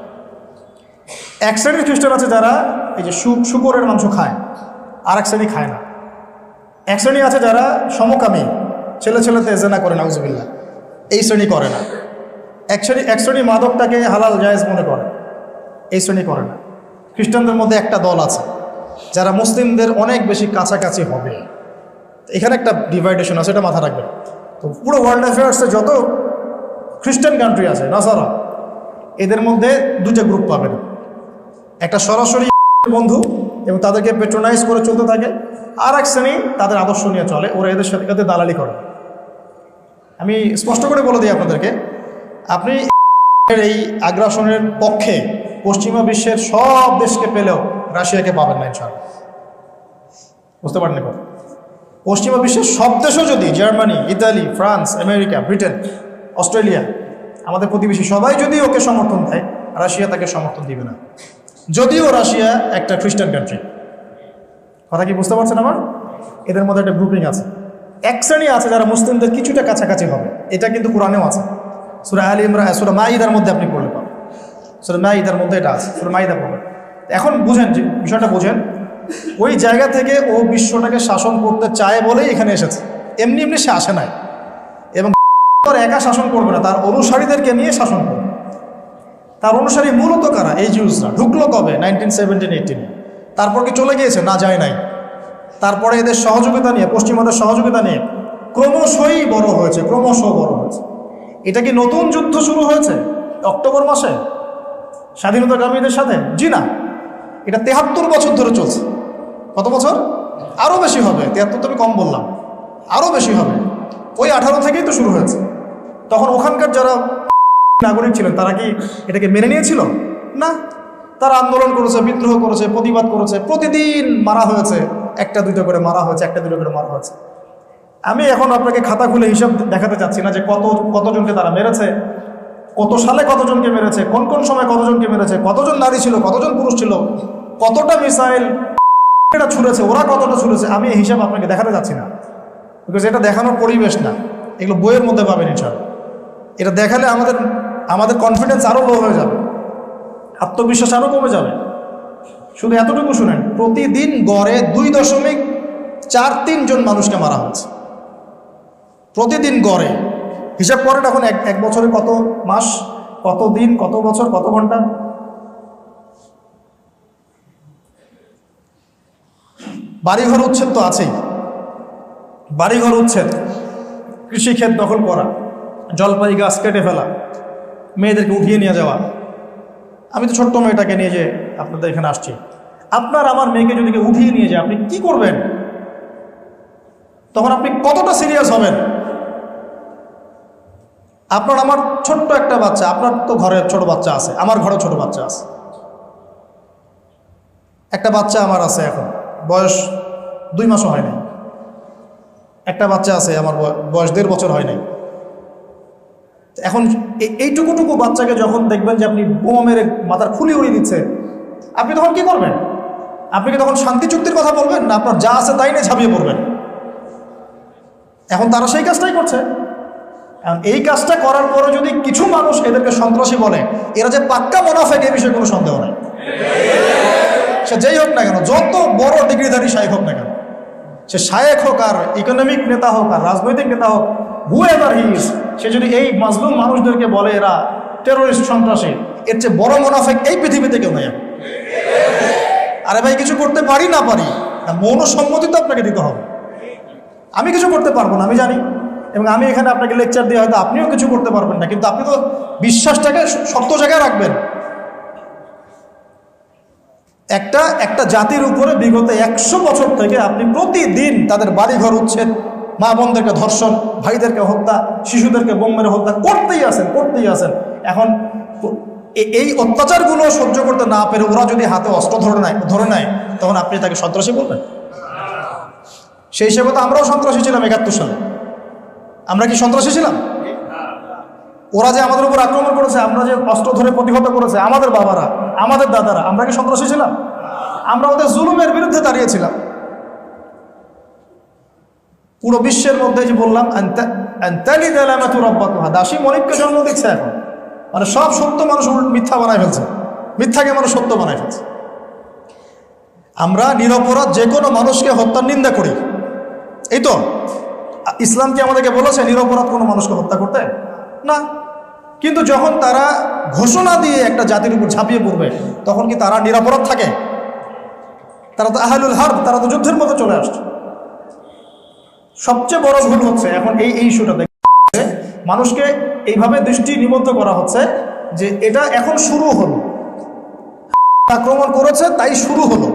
এক শ্রেণীর খ্রিস্টান আছে যারা এই যে শুকরের মাংস খায়, আর এক শ্রেণী খায় না। এক শ্রেণী আছে যারা সমকামী, ছেলেতে জেনা করে, নাউজুবিল্লাহ, এই শ্রেণী করে না। এক শ্রেণী মাদকটাকে হালাল জায়েজ মনে করে, এই শ্রেণী করে না। খ্রিস্টানদের মধ্যে একটা দল আছে যারা মুসলিমদের অনেক বেশি কাছাকাছি হবে। এখানে একটা ডিভাইডেশন আছে, এটা মাথা রাখবেন। তো পুরো ওয়ার্ল্ড অ্যাফেয়ার্সে যত খ্রিস্টান কান্ট্রি আছে, নাসারা, এদের মধ্যে 2টা গ্রুপ পাবেন। একটা সরাসরি বন্ধু এবং তাদেরকে পেট্রোনাইজ করে চলতে থাকে, আর এক শ্রেণী তাদের আদর্শ নিয়ে চলে, ওরা এদের সাথে দালালি করে। আমি স্পষ্ট করে বলে দিই আপনাদেরকে, আপনি এই আগ্রাসনের পক্ষে পশ্চিমা বিশ্বের সব দেশকে পেলেও রাশিয়াকে পাবেন না ইনশাআল্লাহ। বুঝতে পারেন না কথা? পশ্চিমা বিশ্বের সব দেশও যদি, Germany, Italy, France, America, Britain, Australia, আমাদের প্রতিবেশী সবাই যদি ওকে সমর্থন দেয়, রাশিয়া তাকে সমর্থন দিবে না, যদিও রাশিয়া একটা খ্রিস্টান কান্ট্রি। কথা কি বুঝতে পারছেন আমার? এদের মধ্যে একটা গ্রুপিং আছে। এক শ্রেণী আছে যারা মুসলিমদের কিছুটা কাছাকাছি হবে, এটা কিন্তু কোরআনেও আছে। সূরা আলে ইমরান, সূরা মাঈদার মধ্যে আপনি পড়লে পাবেন, সূরা মাঈদার মধ্যে এটা আছে, সূরা মাঈদা পড়বেন। এখন বুঝেন, যে বিষয়টা বুঝেন, ওই জায়গা থেকে ও বিশ্বটাকে শাসন করতে চায় বলেই এখানে এসেছে, এমনি সে আসে নাই। এবং একা শাসন করবে না, তার অনুসারীদেরকে নিয়ে শাসন করবে। তার অনুসারী মূলত কারা? এই জিউসরা। ঢুকলো কবে? 1917-18। তারপর কি চলে গিয়েছে? না, যায় নাই। তারপরে এদের সহযোগিতা নিয়ে, পশ্চিমাদের সহযোগিতা নিয়ে ক্রমশই বড় হয়েছে, ক্রমশ বড় হয়েছে। এটা কি নতুন যুদ্ধ শুরু হয়েছে অক্টোবর মাসে স্বাধীনতাকামীদের সাথে? জি না, এটা 73 বছর ধরে চলছে। কত বছর? আরও বেশি হবে। 73 তো আমি কম বললাম, আরও বেশি হবে। ওই 18 থেকেই তো শুরু হয়েছে। তখন ওখানকার যারা নাগরিক ছিলেন তারা কি এটাকে মেনে নিয়েছিল? না, তারা আন্দোলন করেছে, বিদ্রোহ করেছে, প্রতিবাদ করেছে। প্রতিদিন মারা হয়েছে, 1-2 করে মারা হয়েছে, 1-2 করে মারা হয়েছে। আমি এখন আপনাকে খাতা খুলে হিসাব দেখাতে চাচ্ছি না যে কতজনকে তারা মেরেছে, কত সালে কতজনকে মেরেছে, কোন কোন সময় কতজনকে মেরেছে, কতজন নারী ছিল, কতজন পুরুষ ছিল, কতটা মিসাইল এটা ছুঁড়েছে, ওরা কতটা ছুঁড়েছে। আমি এই হিসাব আপনাকে দেখাতে যাচ্ছি না, বিকজ এটা দেখানোর পরিবেশ না। এগুলো বইয়ের মধ্যে পাবেন ইনশাআল্লাহ। এটা দেখালে আমাদের কনফিডেন্স আরও লো হয়ে যাবে, আত্মবিশ্বাস আরও কমে যাবে। শুধু এতটুকু শুনেন, প্রতিদিন গড়ে 2.43 জন মানুষকে মারা হচ্ছে প্রতিদিন গড়ে। হিসাব করেন এখন এক বছরে কত মাস, কত দিন, কত বছর, কত ঘন্টা। বাড়িঘর উচ্ছেদ তো আছেই, বাড়িঘর উচ্ছেদ, কৃষিক্ষেত দখল করা, জলপাই গাছ কেটে ফেলা, মেয়েদেরকে উঠিয়ে নিয়ে যাওয়া। আমি তো ছোট্ট মেয়েটাকে নিয়ে যে আপনাদের এখানে আসছি, আপনার আমার মেয়েকে যদি কেউ উঠিয়ে নিয়ে যায় আপনি কি করবেন? তখন আপনি কতটা সিরিয়াস হবেন? আপনার আমার ছোট্ট একটা বাচ্চা, আপনার তো ঘরে ছোট বাচ্চা আছে, আমার ঘরে ছোট বাচ্চা আছে। একটা বাচ্চা আমার আছে, এখন বয়স 2 মাসও হয় নাই। একটা বাচ্চা আছে আমার, বয়স 1.5 বছর হয় নাই। এখন এইটুকুটুকু বাচ্চাকে যখন দেখবেন যে আপনি বোমা মেরে মাথার খুলি উড়িয়ে দিচ্ছে, আপনি তখন কি করবেন? আপনি কি তখন শান্তি চুক্তির কথা বলবেন, না আপনার যা আছে তাই নিয়ে ঝাঁপিয়ে পড়বেন? এখন তারা সেই কাজটাই করছে। এখন এই কাজটা করার পরে যদি কিছু মানুষ এদেরকে সন্ত্রাসী বলে, এরা যে পাক্কা মুনাফিক এই বিষয়ে কোনো সন্দেহ নাই। সে যেই হোক না কেন, যত বড় ডিগ্রিধারী শায়েখ হোক না কেন, সে শায়েখ হোক আর ইকোনমিক নেতা হোক আর রাজনৈতিক নেতা হোক, হুএভার হি ইজ, সে যদি এই মাজলুম মানুষদেরকে বলে এরা টেরোরিস্ট, সন্ত্রাসী, এর চেয়ে বড় মুনাফিক এই পৃথিবীতে কেউ নাই। আরে ভাই, কিছু করতে পারি না পারি, মৌন সম্মতি তো আপনাকে দিতে হবে। আমি কিছু করতে পারবো না, আমি জানি, এবং আমি এখানে আপনাকে লেকচার দিয়ে হয়তো আপনিও কিছু করতে পারবেন না, কিন্তু আপনি তো বিশ্বাসটাকে শক্ত জায়গায় রাখবেন। একটা জাতির উপরে বিগত 100 বছর থেকে আপনি প্রতিদিন তাদের বাড়িঘর উচ্ছেদ, মা বোনদেরকে ধর্ষণ, ভাইদেরকে হত্যা, শিশুদেরকে বোম মেরে হত্যা করতেই আছেন। এখন এই অত্যাচারগুলো সহ্য করতে না পেরে ওরা যদি হাতে অস্ত্র ধরে নেয় তখন আপনি তাকে সন্ত্রাসী বলবেন? সেই হিসেবে তো আমরাও সন্ত্রাসী ছিলাম 71 সালে। আমরা কি সন্ত্রাসী ছিলাম? ওরা যে আমাদের উপর আক্রমণ করেছে, আমরা যে অস্ত্র ধরে প্রতিহত করেছে, আমাদের বাবারা, আমাদের দাদারা, আমরা কি সন্ত্রাসী ছিলাম? আমরা ওদের জুলুমের বিরুদ্ধে দাঁড়িয়েছিলাম। পুরো বিশ্বের মধ্যে যে বললাম, দাসী মনিককে জন্ম দিচ্ছে এখন, মানে সব সত্য মানুষ মিথ্যা বানায় ফেলছে, মিথ্যাকে মানুষ সত্য বানায় ফেলছে। আমরা নিরপরাধ যে কোনো মানুষকে হত্যার নিন্দা করি, এই তো ইসলাম কি আমাদেরকে বলেছে নিরপরাধ কোনো মানুষকে হত্যা করতে? না। কিন্তু যখন তারা ঘোষণা দিয়ে একটা জাতির উপর ঝাঁপিয়ে পড়বে, তখন কি তারা নিরপরাধ থাকে? তারা তো আহলুল হারব, তারা তো যুদ্ধের মতো চলে আসছে। সবচেয়ে বড় ভুল হচ্ছে এখন এই ইস্যুটা দেখে মানুষকে এইভাবে দৃষ্টি নিবদ্ধ করা হচ্ছে যে এটা এখন শুরু হলো, আক্রমণ করেছে তাই শুরু হলো।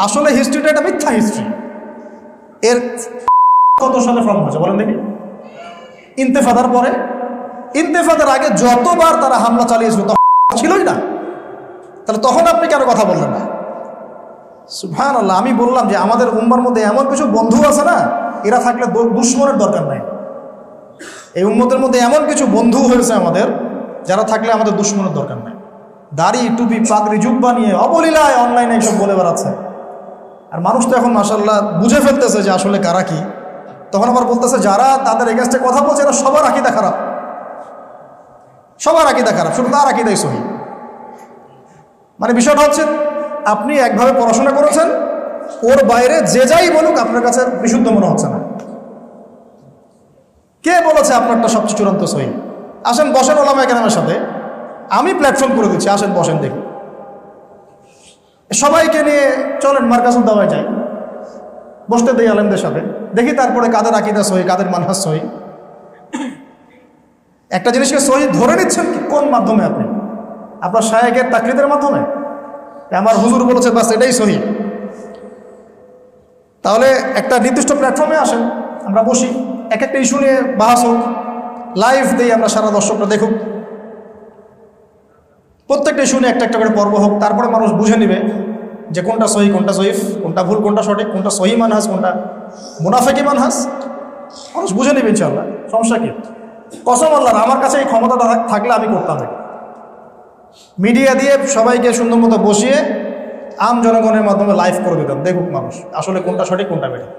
আসলে হিস্ট্রিটা এটা মিথ্যা হিস্ট্রি। এর কত সালে ফর্ম হয়েছে বলেন দেখি? ইন্তেফাদার পরে, ইন্তেফাদার আগে যতবার তারা হামলা চালিয়েছিল তখন ছিলই না। তাহলে তখন আপনি কেন কথা বললেন না? সুবহানাল্লাহ। আমি বললাম যে আমাদের উম্মার মধ্যে এমন কিছু বন্ধু আছে না, এরা থাকলে দুশ্মনের দরকার নাই। এই উম্মতের মধ্যে এমন কিছু বন্ধু হয়েছে আমাদের, যারা থাকলে আমাদের দুশ্মনের দরকার নাই। দাড়ি, টুপি, পাগড়ি, জুব্বা নিয়ে অবলীলায় অনলাইনে এইসব বলে বেড়াচ্ছে। আর মানুষ তো এখন মাশাআল্লাহ বুঝে ফেলতেছে যে আসলে কারা কি। তখন আবার বলতেছে যারা তাদের এগেইনস্টে কথা বলছে এরা সবার আকীদা খারাপ, সবার আকীদা খারাপ, শুধু তার আকীদাই সহি। মানে বিষয়টা হচ্ছে আপনি একভাবে পড়াশোনা করেছেন, ওর বাইরে যে যাই বলুক আপনার কাছে বিশুদ্ধ মনে হচ্ছে না। কে বলেছে আপনারটা সবচেয়ে চূড়ান্ত সহি? আসেন বসেন ওলামায়ে কেরামের সাথে, আমি প্ল্যাটফর্ম করে দিচ্ছি, আসেন বসেন দেখি। সবাইকে নিয়ে চলেন মার্কাজুল দাওয়ায় যাই, বসতে দেই আলেমদের সাথে, দেখি তারপরে কাদের আকীদা সহি, কাদের মানহাজ সহি। একটা জিনিসকে সহি ধরে নিচ্ছেন কোন মাধ্যমে? আপনি আপনার শায়েখের তাকলিদের মাধ্যমে? আমার হুজুর বলেছে বাস এটাই সহি। তাহলে একটা নির্দিষ্ট প্ল্যাটফর্মে আসেন, আমরা বসি, এক একটা ইস্যু নিয়ে বাহাস হোক, লাইভ দেই, আমরা সারা দর্শকরা দেখুক, প্রত্যেকটা ইস্যু নিয়ে একটা একটা করে পর্ব হোক। তারপরে মানুষ বুঝে নেবে যে কোনটা সহি, কোনটা সহিফ, কোনটা ভুল, কোনটা সঠিক, কোনটা সহি মানহাজ, কোনটা মুনাফিকি মানহাজ। মানুষ বুঝে নেবে ইনশাআল্লাহ। সমস্যা কি? কসম আল্লাহর, আমার কাছে এই ক্ষমতাটা থাকলে আমি করতাম। মিডিয়া দিয়ে সবাইকে সুন্দর মতো বসিয়ে আম জনগণের মাধ্যমে লাইভ করে দিতাম, দেখুক মানুষ আসলে কোনটা সঠিক কোনটা বেঠিক।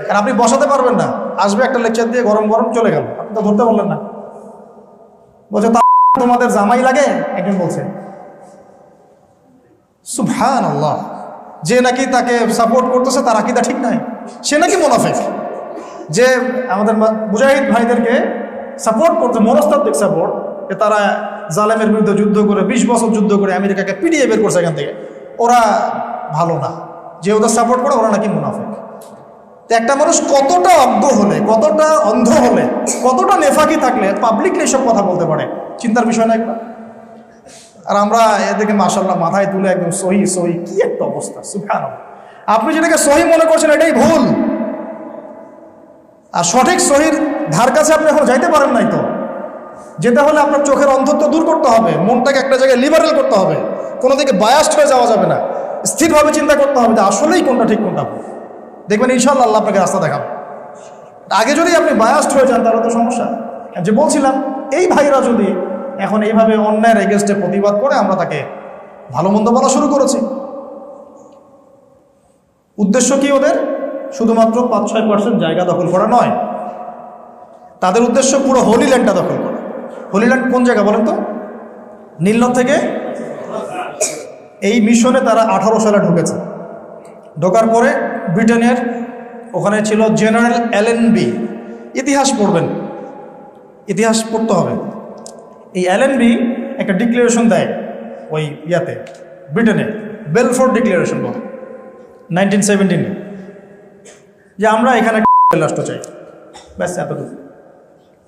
আর আপনি বসাতে পারবেন না, আসবে একটা লেকচার দিয়ে গরম গরম চলে গেল, আপনি তো ধরতে পারলেন না। বলছে তোমাদের জামাই লাগে, একজন বলছে। সুবহানাল্লাহ। যে নাকি তাকে সাপোর্ট করতেছে তার আকীদা ঠিক নাই, সে নাকি মুনাফিক। যে আমাদের মুজাহিদ ভাইদেরকে সাপোর্ট করতে, মনস্তাত্ত্বিক সাপোর্ট, তারা জালেমের বিরুদ্ধে যুদ্ধ করে 20 বছর যুদ্ধ করে আমেরিকাকে পিটিয়ে বের করছে এখান থেকে, ওরা ভালো না। যে ওদের সাপোর্ট করে ওরা নাকি মুনাফিক। তো একটা মানুষ কতটা অজ্ঞ হলে, কতটা অন্ধ হলে, কতটা নেফাকি থাকলে পাবলিকলি এসব কথা বলতে পারে, চিন্তার বিষয় না একটা। আর আমরা এদিকে মাশাআল্লাহ মাথায় তুলে একদম সহি সহি, কি একটা অবস্থা সুবহানাল্লাহ। আপনি যেটাকে সহি মনে করছেন এটাই ভুল, আর সঠিক সহির ধার কাছে আপনি এখন যাইতে পারেন নাই। তো যেতে হলে আপনার চোখের অন্ধত্ব দূর করতে হবে, মনটাকে একটা জায়গায় লিবারেল করতে হবে, কোনো দিকে বায়াসড হয়ে যাওয়া যাবে না, স্থিরভাবে চিন্তা করতে হবে যে আসলেই কোনটা ঠিক কোনটা ভুল। দেখবেন ইনশাআল্লাহ আল্লাহ আপনাকে রাস্তা দেখাবে। আগে যদি আপনি বায়াসড হয়ে যান তাহলে তো সমস্যা। যে বলছিলাম, এই ভাইরা যদি এখন এইভাবে অন্যায়ের এগেনস্টে প্রতিবাদ করে, আমরা তাকে ভালো মন্দ বলা শুরু করেছি। উদ্দেশ্য কি ওদের? শুধুমাত্র 5-6% জায়গা দখল করা নয়, তাদের উদ্দেশ্য পুরো হোলি ল্যান্ডটা দখল করা। হোলি ল্যান্ড কোন জায়গা বলেন তো? নীলনদ থেকে এই মিশনে তারা 18 সালে ঢুকেছে। ঢোকার পরে ব্রিটেনের ওখানে ছিল জেনারেল এলএনবি। ইতিহাস পড়বেন, ইতিহাস পড়তে হবে। এই এলএনবি একটা ডিক্লারেশন দেয় ওই ইয়াতে, ব্রিটেনে বেলফোর্ড ডিক্লারেশন বলে 1917, যে আমরা এখানে রাষ্ট্র চাই, ব্যাস এতটুকু।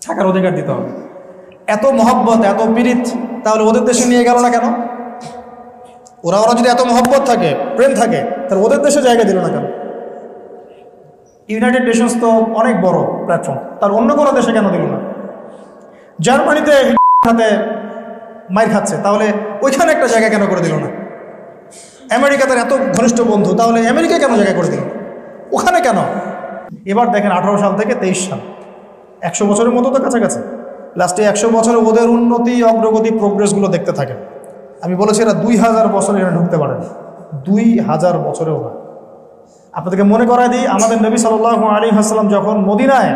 থাকার অধিকার দিতে হবে। এত মহব্বত, এত পীড়িত, তাহলে ওদের দেশে নিয়ে গেল না কেন? ওরা যদি এত মহব্বত থাকে, প্রেম থাকে, তাহলে ওদের দেশে জায়গা দিল না কেন? ইউনাইটেড নেশনস তো অনেক বড় প্ল্যাটফর্ম, তার অন্য কোনো দেশে কেন দিল না? জার্মানিতে হাতে মাইর খাচ্ছে, তাহলে ওইখানে একটা জায়গা কেন করে দিল না? আমেরিকা তার এত ঘনিষ্ঠ বন্ধু, তাহলে আমেরিকা কেন জায়গা করে দিল? ওখানে কেন? এবার দেখেন 18 সাল থেকে 23 সাল, 100 বছরের মতো তো কাছাকাছি। লাস্টে 100 বছরে ওদের উন্নতি, অগ্রগতি, প্রোগ্রেসগুলো দেখতে থাকে। আমি বলেছি এরা 2000 বছরে এরা ঢুকতে পারেন, 2000 বছরেও না। আপনাদেরকে মনে করায় দিই, আমাদের নবী সাল্লাল্লাহু আলাইহি ওয়াসাল্লাম যখন মদিনায়,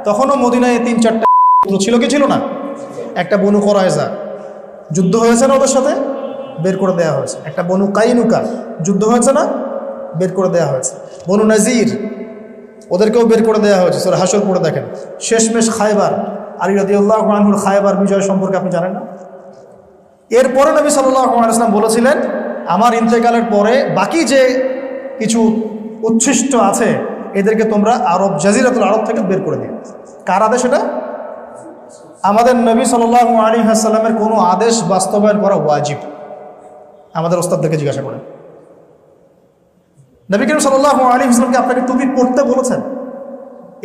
তখনও মদিনায় 3-4টা ছিল, কি ছিল না? একটা বনু কুরাইজা, যুদ্ধ হয়েছে না ওদের সাথে, বের করে দেওয়া হয়েছে। একটা বনু কাইনুকা, যুদ্ধ হয়েছে না, বের করে দেওয়া হয়েছে। বনু নাজির, ওদেরকেও বের করে দেওয়া হয়েছে। সূরা হাশর পড়ে দেখেন। শেষমেশ খায়বার, আলী রাদিয়াল্লাহু আনহুর খায়বার বিজয় সম্পর্কে আপনি জানেন না? এরপরে নবী সাল্লাল্লাহু আলাইহি ওয়াসাল্লাম বলেছিলেন, আমার ইন্তেকালের পরে বাকি যে কিছু উচ্ছিষ্ট আছে এদেরকে তোমরা আরব, জাজিরাতুল আরব থেকে বের করে দিও। কার আদেশ এটা? আমাদের নবী সাল্লাল্লাহু আলাইহি ওয়াসাল্লামের কোনো আদেশ বাস্তবায়ন করা ওয়াজিব। আমাদের ওস্তাদদেরকে জিজ্ঞাসা করেন, নবী করিম সাল্লাল্লাহু আলাইহি ওয়াসাল্লামকে আপনাকে টুপি পরতে বলেছেন,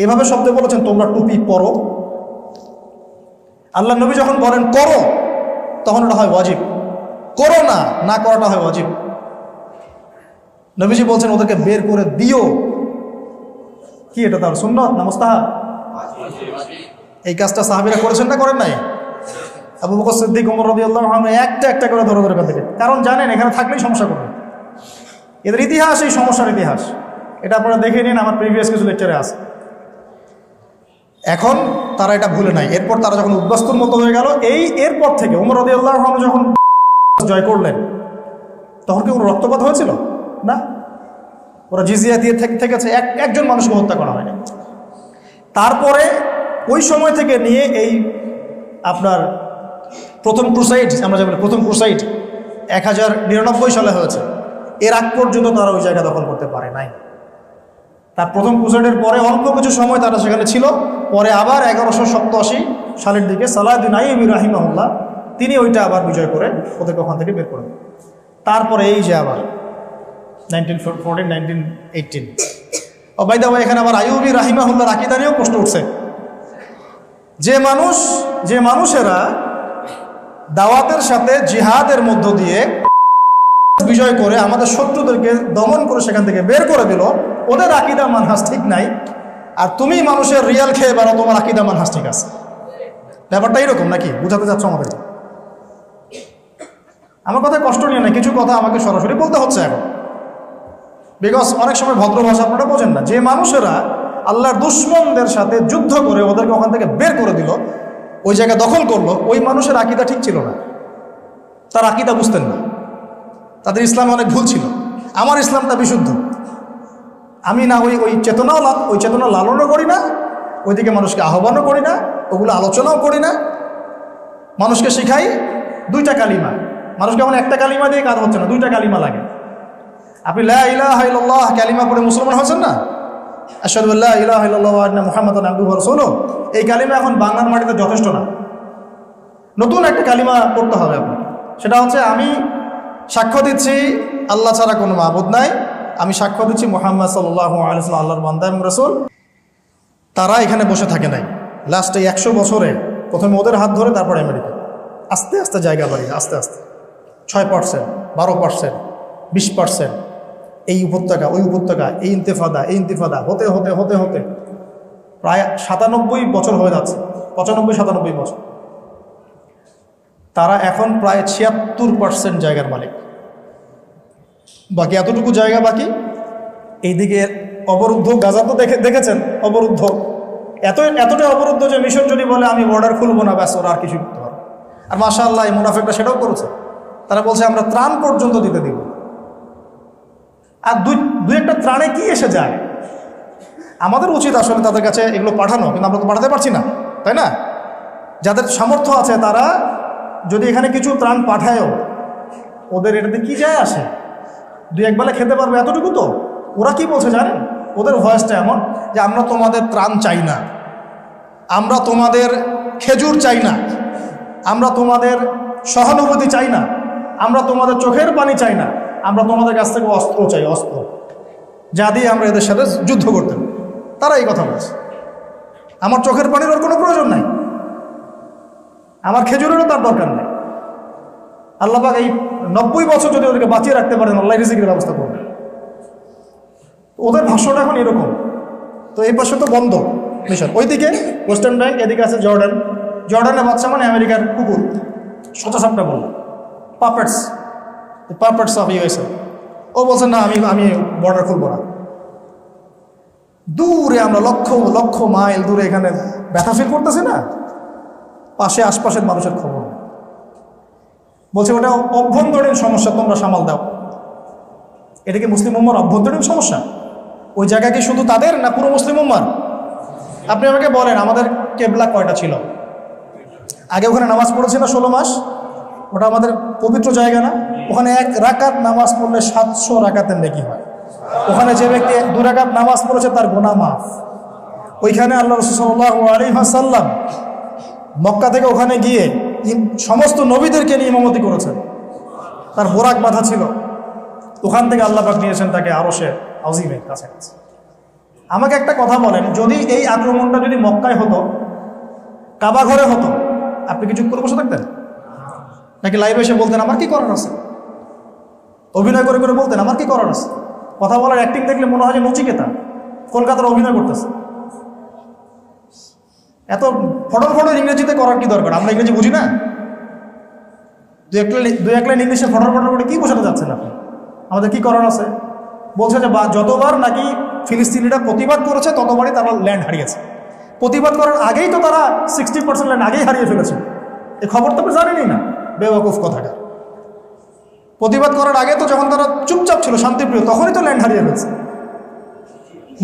এভাবে শব্দে বলেছেন তোমরা টুপি পরো। আল্লাহ নবী যখন বলেন করো, তখন ওটা হয় ওয়াজিব। করো না, না করাটা হয় ওয়াজিব। নবীজি বলছেন ওদেরকে বের করে দিও, কি এটা তার সুন্নত না মুস্তাহাব? এই কাজটা সাহাবীরা করেছেন না করেন নাই? আবু বকর সিদ্দিক, ওমর রাদিয়াল্লাহু আনহু একটা একটা করে ধরে ধরে থেকে, কারণ জানেন এখানে থাকলেই সমস্যা করবে। এদের ইতিহাস, এই সমস্যার ইতিহাস, এটা আপনারা দেখে নিন, আমার প্রিভিয়াস কিছু লেকচারে আছে। এখন তারা এটা ভুলে নাই। এরপর তারা যখন উদ্বাস্তুর মতো হয়ে গেল, এরপর থেকে ওমর রাদিয়াল্লাহু আনহু যখন জয় করলেন, তখন কি কোনো রক্তপাত হয়েছিল? না, ওরা জিজিয়া দিয়ে থেকেছে, একজন মানুষকে হত্যা করা হয়নি। তারপরে ওই সময় থেকে নিয়ে এই আপনার প্রথম ক্রুসাইড, আমরা যেমন প্রথম ক্রুসাইড 1099 সালে হয়েছে, এর আগ পর্যন্ত তারা ওই জায়গা দখল করতে পারে নাই। তার প্রথম ক্রুসাইডের পরে অল্প কিছু সময় তারা সেখানে ছিল, পরে আবার 1187 সালের দিকে সালাহউদ্দিন আইয়ুবী রাহিমাহুল্লাহ তিনি ওইটা আবার বিজয় করে ওদেরকে ওখান থেকে বের করেন। তারপরে এই যে আবার 1914, 1918, বাই দা ওয়ে, এখানে আবার আইয়ুবী রাহিমাহুল্লাহর আকীদা নিয়েও প্রশ্ন উঠছে। যে মানুষেরা দাওয়াতের সাথে জিহাদের মধ্য দিয়ে বিজয় করে আমাদের শত্রুদেরকে দমন করে সেখান থেকে বের করে দিল, ওদের আকীদা মানহাজ ঠিক নাই, আর তুমি মানুষের রিয়াল খেয়ে বেড়ো, তোমার আকীদা মানহাজ ঠিক আছে। ব্যাপারটা এরকম নাকি? বুঝাতে চাচ্ছ আমাদের? আমার কথায় কষ্ট নিয়ে না, কিছু কথা আমাকে সরাসরি বলতে হচ্ছে এখন, বিকজ অনেক সময় ভদ্র ভাষা আপনারা বোঝেন না। যে মানুষেরা আল্লাহর দুশমনদের সাথে যুদ্ধ করে ওদেরকে ওখান থেকে বের করে দিল, ওই জায়গা দখল করলো, ওই মানুষের আকীদা ঠিক ছিল না, তার আকীদা বুঝতেন না, তাদের ইসলামে অনেক ভুল ছিল। আমার ইসলামটা বিশুদ্ধ, আমি না ওই চেতনা লালনও করি না, ওইদিকে মানুষকে আহ্বানও করি না, ওগুলো আলোচনাও করি না। মানুষকে শেখাই 2টা কালিমা। মানুষকে এখন একটা কালিমা দিয়ে কাজ হচ্ছে না, 2টা কালিমা লাগে। আপনি লা ইলাহা ইল্লাল্লাহ কালিমা পড়ে মুসলমান হচ্ছেন না, আশহাদু আল্লা ইলাহা ইল্লাল্লাহু ওয়া আন্না মুহাম্মাদান আবদুহু ওয়া রাসূলুহু, এই কালিমা এখন বাংলার মাটিতে যথেষ্ট না, নতুন একটা কালিমা পড়তে হবে আপনার। সেটা হচ্ছে আমি সাক্ষ্য দিচ্ছি আল্লাহ ছাড়া কোনো মাবুদ নাই, আমি সাক্ষ্য দিচ্ছি মুহাম্মদ সাল্লাল্লাহু আলাইহি ওয়াসাল্লাম আল্লাহর বান্দা এবং রাসূল। তারা এখানে বসে থাকে নাই, লাস্টে 100 বছরে প্রথমে ওদের হাত ধরে তারপর আমেরিকা, আস্তে আস্তে জায়গা বাড়ি, আস্তে আস্তে 6%, 12%, 20%, এই উপত্যকা ওই উপত্যকা, এই ইন্তিফাদা হতে হতে হতে হতে প্রায় 97 বছর হয়ে যাচ্ছে, 95-97 বছর। তারা এখন প্রায় 76% জায়গার মালিক। বাকি এতটুকু জায়গা বাকি। এইদিকে অবরুদ্ধ গাজা তো দেখেছেন, অবরুদ্ধ এতটাই অবরুদ্ধ যে মিশর যদি বলে আমি বর্ডার খুলবো না, ব্যাস ওরা আর কিছু করতে পারবে। আর মাশাআল্লাহ এই মুনাফিকরা সেটাও করেছে, তারা বলছে আমরা ত্রাণ পর্যন্ত দিতে দিব। আর দুই একটা ত্রাণে কি এসে যায়? আমাদের উচিত আসলে তাদের কাছে এগুলো পাঠানো, কিন্তু আমরা তো পাঠাতে পারছি না, তাই না? যাদের সামর্থ্য আছে তারা যদি এখানে কিছু ত্রাণ পাঠায়ও, ওদের এটাতে কি যায় আসে? 2-1 বেলা খেতে পারবে এতটুকু তো। ওরা কি বলছে জানেন? ওদের ভয়েসটা এমন যে আমরা তোমাদের ত্রাণ চাই না, আমরা তোমাদের খেজুর চাই না, আমরা তোমাদের সহানুভূতি চাই না, আমরা তোমাদের চোখের পানি চাই না, আমরা তোমাদের কাছ থেকে অস্ত্র চাই, অস্ত্র যা দিয়ে আমরা এদের সাথে যুদ্ধ করতাম। তারা এই কথা বলছে, আমার চোখের পানির ওর কোনো প্রয়োজন নাই, আমার খেজুরেরও তার দরকার নেই। আল্লাহ পাক এই 90 বছর যদি ওদেরকে বাঁচিয়ে রাখতে পারেন, আল্লাহ রিজিকের ব্যবস্থা করবে। ওদের ভাষ্যটা এখন এরকম। তো এই পাশে তো বন্ধ মিশর, ওইদিকে ওয়েস্টার্ন ব্যাংক, এদিকে আছে জর্ডান। জর্ডানের বাচ্চা মানে আমেরিকার কুকুর, সোজা সাপটা বলল, পারপাটস অফ ইউএসএ। ও বলছে না, আমি বর্ডার খুলবো না। দূরে আমরা লক্ষ লক্ষ মাইল দূরে এখানে ব্যথা ফিল করতেছি না, পাশে আশপাশের মানুষের খবর নেই। বলছে ওটা অভ্যন্তরীণ সমস্যা, তোমরা সামাল দাও। এটা কি মুসলিম উম্মার অভ্যন্তরীণ সমস্যা? ওই জায়গা কি শুধু তাদের, না পুরো মুসলিম উম্মার? আপনি আমাকে বলেন, আমাদের কেবলা কয়টা ছিল? আগে ওখানে নামাজ পড়েছি না 16 মাস, ওটা আমাদের পবিত্র জায়গা না? ওখানে 1 রাকাত নামাজ পড়লে 700 রাকাতের নেকি হয়। ওখানে যে ব্যক্তি 2 রাকাত নামাজ পড়েছে তার গুনাহ মাফ। ওইখানে আল্লাহ রাসূল সাল্লাল্লাহু আলাইহি ওয়াসাল্লাম মক্কা থেকে ওখানে গিয়ে সমস্ত নবীদেরকে নিয়ে ইমামতি করেছেন, তার বোরাক বাঁধা ছিল। ওখান থেকে আল্লাহ পাক নিয়েছেন তাকে আরশে আজিমের কাছাকাছি। আমাকে একটা কথা বলেন, যদি এই আক্রমণটা যদি মক্কায় হতো, কাবা ঘরে হতো, আপনি কি চুপ করে বসে থাকতেন? নাকি লাইভে এসে বলতেন আমার কি করার আছে? অভিনয় করে করে বলতেন আমার কি করার আছে? কথা বলার অ্যাক্টিং দেখলে মনে হয় যে নচিকেতা কলকাতার অভিনয় করতেছে। এত ফটল ফটল ইংরেজিতে করার কি দরকার? আমরা ইংরেজি বুঝি না? দু এক লাইন ইংলিশে ফটল ফটল করে কি বোঝাতে যাচ্ছেন আপনি? আমাদের কি করার আছে? বলছে যে যতবার নাকি ফিলিস্তিনিরা প্রতিবাদ করেছে ততবারই তারা ল্যান্ড হারিয়েছে। প্রতিবাদ করার আগেই তো তারা 60% ল্যান্ড আগেই হারিয়ে ফেলেছে। এই খবর তো আপনি জানেনই না, বেওয়াকুফ কথাটা। প্রতিবাদ করার আগে তো যখন তারা চুপচাপ ছিল, শান্তিপ্রিয়, তখনই তো ল্যান্ড হারিয়ে ফেলছে।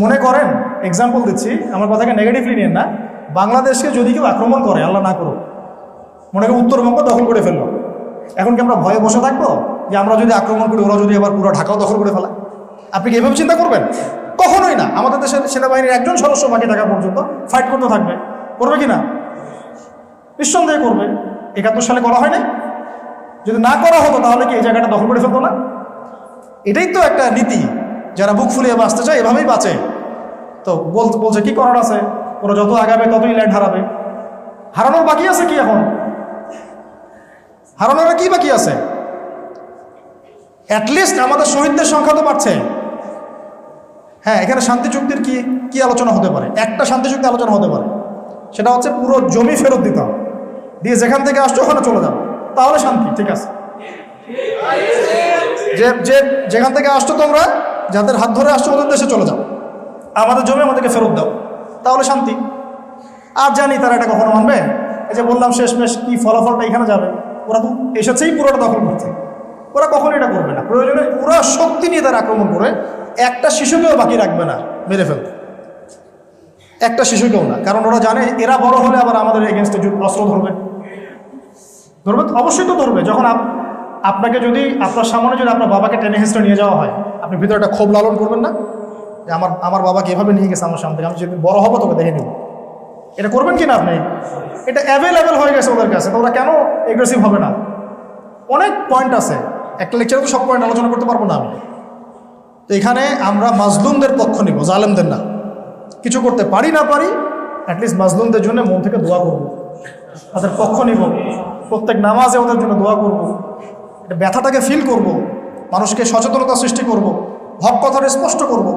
মনে করেন, এক্সাম্পল দিচ্ছি, আমার কথাকে নেগেটিভলি নিন না, বাংলাদেশকে যদি কেউ আক্রমণ করে, আল্লাহ না করুক, মনে করেন উত্তরবঙ্গ দখল করে ফেললো, এখন কি আমরা ভয়ে বসে থাকবো যে আমরা যদি আক্রমণ করি ওরা যদি আবার পুরো ঢাকাও দখল করে ফেলা? আপনি কি এভাবে চিন্তা করবেন? কখনোই না। আমাদের দেশের সেনাবাহিনীর একজন সদস্য বাকি থাকা পর্যন্ত ফাইট করতে থাকবে। করবে কি না? নিঃসন্দেহে করবে। 71 সালে করা হয় না? যদি না করা হতো তাহলে কি এই জায়গাটা দখল করে ফেলতো না? এটাই তো একটা নীতি, যারা বুক ফুলিয়ে বাঁচতে চায় এভাবেই বাঁচে। তো বলছে কি করার আছে? ওরা যত আগাবে ততই ল্যান্ড হারাবে। হারানোর বাকি আছে কি? এখন হারানোর কি বাকি আছে? অ্যাটলিস্ট আমাদের শহীদদের সংখ্যা তো বাড়ছে। হ্যাঁ, এখানে শান্তি চুক্তির কি আলোচনা হতে পারে? একটা শান্তি চুক্তি আলোচনা হতে পারে, সেটা হচ্ছে পুরো জমি ফেরত দিতে হবে, দিয়ে যেখান থেকে আসছো ওখানে চলে যাও, তাহলে শান্তি। ঠিক আছে, যেখান থেকে আসছো তোমরা, যাদের হাত ধরে আসছো ওদের দেশে চলে যাও, আমাদের জমি আমাদেরকে ফেরত দাও, তাহলে শান্তি। আর জানি তারা এটা কখনো মানবে? এই যে বললাম শেষমেশ কি ফলাফলটা এখানে যাবে। ওরা তো এসেছেই পুরোটা দখল করতে, ওরা কখনো এটা করবে না। প্রয়োজনে পুরো শক্তি নিয়ে তারা আক্রমণ করে একটা শিশুকেও বাকি রাখবে না, মেরে ফেলবে, একটা শিশুকেও না। কারণ ওরা জানে এরা বড় হলে আবার আমাদের এগেনস্টে অস্ত্র ধরবে। অবশ্যই তো ধরবে। যখন আপনাকে যদি আপনার সামনে যদি আপনার বাবাকে টেনে হেঁচড়ে নিয়ে যাওয়া হয়, আপনি ভিতরে একটা ক্ষোভ লালন করবেন না? যে আমার বাবাকে এভাবে নিয়ে গেছে আমার সামনে থেকে, আমি যেদিন বড় হবো তোকে দেখে নিব, এটা করবেন কি না আপনি? এটা অ্যাভেলেবেল হয়ে গেছে ওদের কাছে, তো ওরা কেন এগ্রেসিভ হবে না? অনেক পয়েন্ট আছে, একটা লেকচারে তো সব পয়েন্ট আলোচনা করতে পারবো না আমি। তো এখানে আমরা মাজলুমদের পক্ষ নিব, জালেমদের না। কিছু করতে পারি না পারি, অ্যাটলিস্ট মাজলুমদের জন্য মন থেকে দোয়া করব, তাদের পক্ষ নিব, প্রত্যেক নামাজে ওদের জন্য দোয়া করব, এটা ব্যথাটাকে ফিল করব, মানুষকে সচেতনতা সৃষ্টি করব, হক কথাটা স্পষ্ট করব।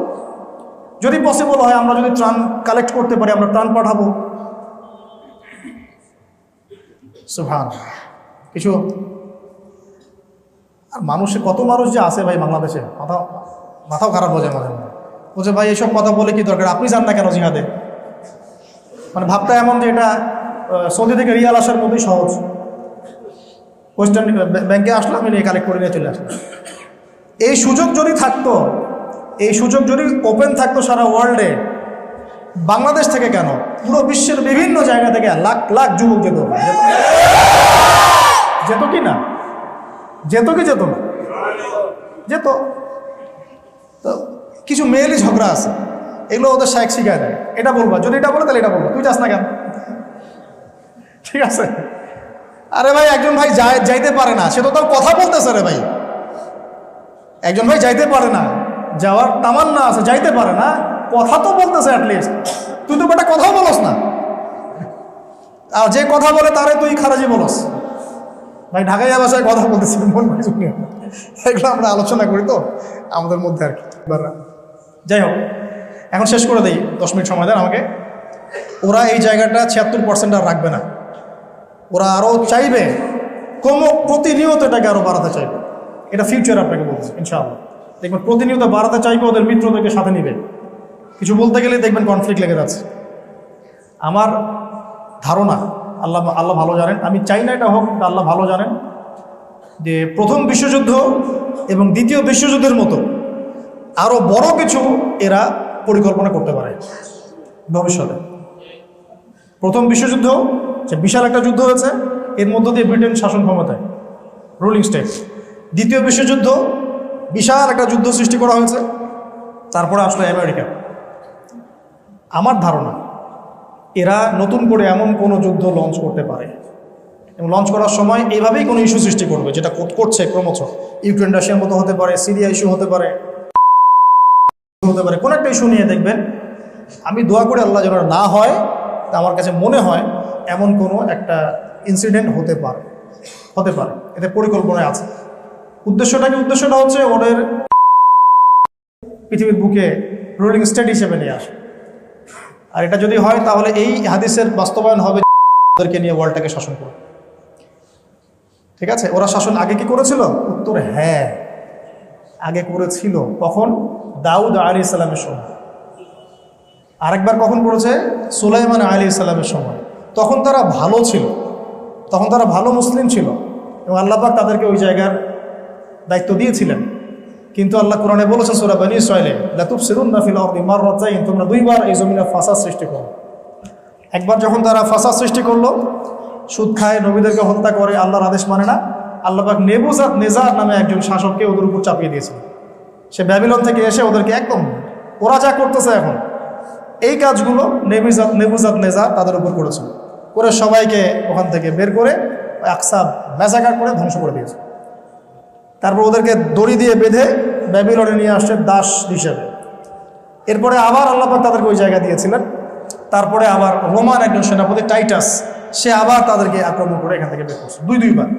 যদি পসিবল হয়, আমরা যদি ত্রাণ কালেক্ট করতে পারি, আমরা ত্রাণ পাঠাবো। সুবহান কিছু। আর মানুষের কত মানুষ যে আছে ভাই বাংলাদেশে, মাথাও খারাপ হয়ে যায় মাঝে মাঝে, বলছে ভাই এইসব কথা বলে কি দরকার, আপনি যান না কেন জিহাদে? মানে ভাবটা এমন যে এটা সৌদি থেকে রিয়াল আসার মধ্যেই সহজ, ওয়েস্টার্ন ব্যাংকে আসলাম, আমি নিয়ে কালেক্ট করে নিয়ে চলে আসলাম। এই সুযোগ যদি থাকতো, এই সুযোগ যদি ওপেন থাকতো সারা ওয়ার্ল্ডে, বাংলাদেশ থেকে কেন পুরো বিশ্বের বিভিন্ন জায়গা থেকে লাখ লাখ যুবক যেত। যেত কি না? যেত কি যেত না? যেত। তো কিছু মেয়েলি ঝগড়া আছে, এগুলো ওদের শায়েখ শিখায় দেয়, এটা বলবা, যদি এটা বলে তাহলে এটা বলবো, তুই যাস না কেন? ঠিক আছে। আরে ভাই একজন ভাই যাইতে পারে না, সে তো তার কথা বলতেছে। রে ভাই একজন ভাই যাইতে পারে না, যাওয়ার তামান্না আছে, যাইতে পারে না, কথা তো বলতেছে অ্যাটলিস্ট। তুই তো একটা কথা বলস না, আর যে কথা বলে তারে তুই খারাজি বলস। ভাই ঢাকায় ভাষায় কথা বলতেছি, এগুলো আমরা আলোচনা করি তো আমাদের মধ্যে আর কি। যাই হোক, এখন শেষ করে দিই, 10 মিনিট সময় দেন আমাকে। ওরা এই জায়গাটা 76% আর রাখবে না, ওরা আরও চাইবে, প্রতিনিয়ত এটাকে আরও বাড়াতে চাইবে। এটা ফিউচার আপনাকে বলছি, ইনশাআল্লাহ দেখবেন প্রতিনিয়ত বাড়াতে চাইবে, ওদের মিত্রদেরকে সাথে নিবে। কিছু বলতে গেলে দেখবেন কনফ্লিক্ট লেগে যাচ্ছে। আমার ধারণা, আল্লাহ ভালো জানেন, আমি চাই না এটা হোক, আল্লাহ ভালো জানেন, যে প্রথম বিশ্বযুদ্ধ এবং দ্বিতীয় বিশ্বযুদ্ধের মতো আরও বড় কিছু এরা পরিকল্পনা করতে পারে ভবিষ্যতে। প্রথম বিশ্বযুদ্ধ যে বিশাল একটা যুদ্ধ হয়েছে, এর মধ্য দিয়ে ব্রিটেন শাসন ক্ষমতায়, রুলিং স্টেট। দ্বিতীয় বিশ্বযুদ্ধ বিশাল একটা যুদ্ধ সৃষ্টি করা হয়েছে, তারপরে আসলো আমেরিকা। আমার ধারণা এরা নতুন করে এমন কোনো যুদ্ধ লঞ্চ করতে পারে, এবং লঞ্চ করার সময় এইভাবেই কোনো ইস্যু সৃষ্টি করবে, যেটা করছে ক্রমশ। ইউক্রেন রাশিয়ার মতো হতে পারে, সিরিয়া ইস্যু হতে পারে, কোনো একটা ইস্যু নিয়ে দেখবেন। আমি দোয়া করে আল্লাহ যেন না হয়, তা আমার কাছে মনে হয় এমন কোনো একটা ইনসিডেন্ট হতে পারে, এতে পরিকল্পনায় আছে। উদ্দেশ্যটা হচ্ছে ওদের পৃথিবীর বুকে রুলিং স্টেট হিসেবে নিয়ে আসে। আর এটা যদি হয় তাহলে এই হাদিসের বাস্তবায়ন হবে, ওদেরকে নিয়ে ওয়ার্ল্ডটাকে শাসন করবে। ঠিক আছে, ওরা শাসন আগে কি করেছিল? উত্তর হ্যাঁ, আগে করেছিল। কখন? দাউদ আলাইহিস সালামের সময়। আরেকবার কখন করেছে? সুলাইমান আলাইহিস সালামের সময়। তখন তারা ভালো ছিল, তখন তারা ভালো মুসলিম ছিল, এবং আল্লাহ পাক তাদেরকে ওই জায়গার দায়িত্ব দিয়েছিলেন। কিন্তু আল্লাহ কোরআনে বলেছেন সূরা বনী ইসরাঈলে, লা তুফসিদুন্না ফিল আরদি মাররাতাইন, তোমরা দুইবার এই জমিনে ফাসাদ সৃষ্টি করো। একবার যখন তারা ফাসাদ সৃষ্টি করলো, সুদ খায়, নবীদেরকে হত্যা করে, আল্লাহর আদেশ মানে না, আল্লাহ পাক নেবুজাদনেজার নামে একজন শাসককে ওদের উপর চাপিয়ে দিয়েছিল। সে ব্যাবিলন থেকে এসে ওদেরকে একদম, ওরা যা করতেছে এখন এই কাজগুলো নেবুজাদনেজার তাদের উপর করেছিল, করে সবাইকে ওখান থেকে বের করে আকসা ম্যাসাকার করে ধ্বংস করে দিয়েছে। তারপর ওদেরকে দড়ি দিয়ে বেঁধে ব্যাবিলনে নিয়ে আসছে দাস হিসেবে। এরপরে আবার আল্লাহ পাক তাদেরকে ওই জায়গা দিয়েছিলেন। তারপরে আবার রোমান একজন সেনাপতি টাইটাস, সে আবার তাদেরকে আক্রমণ করে এখান থেকে বের করছে দুইবার।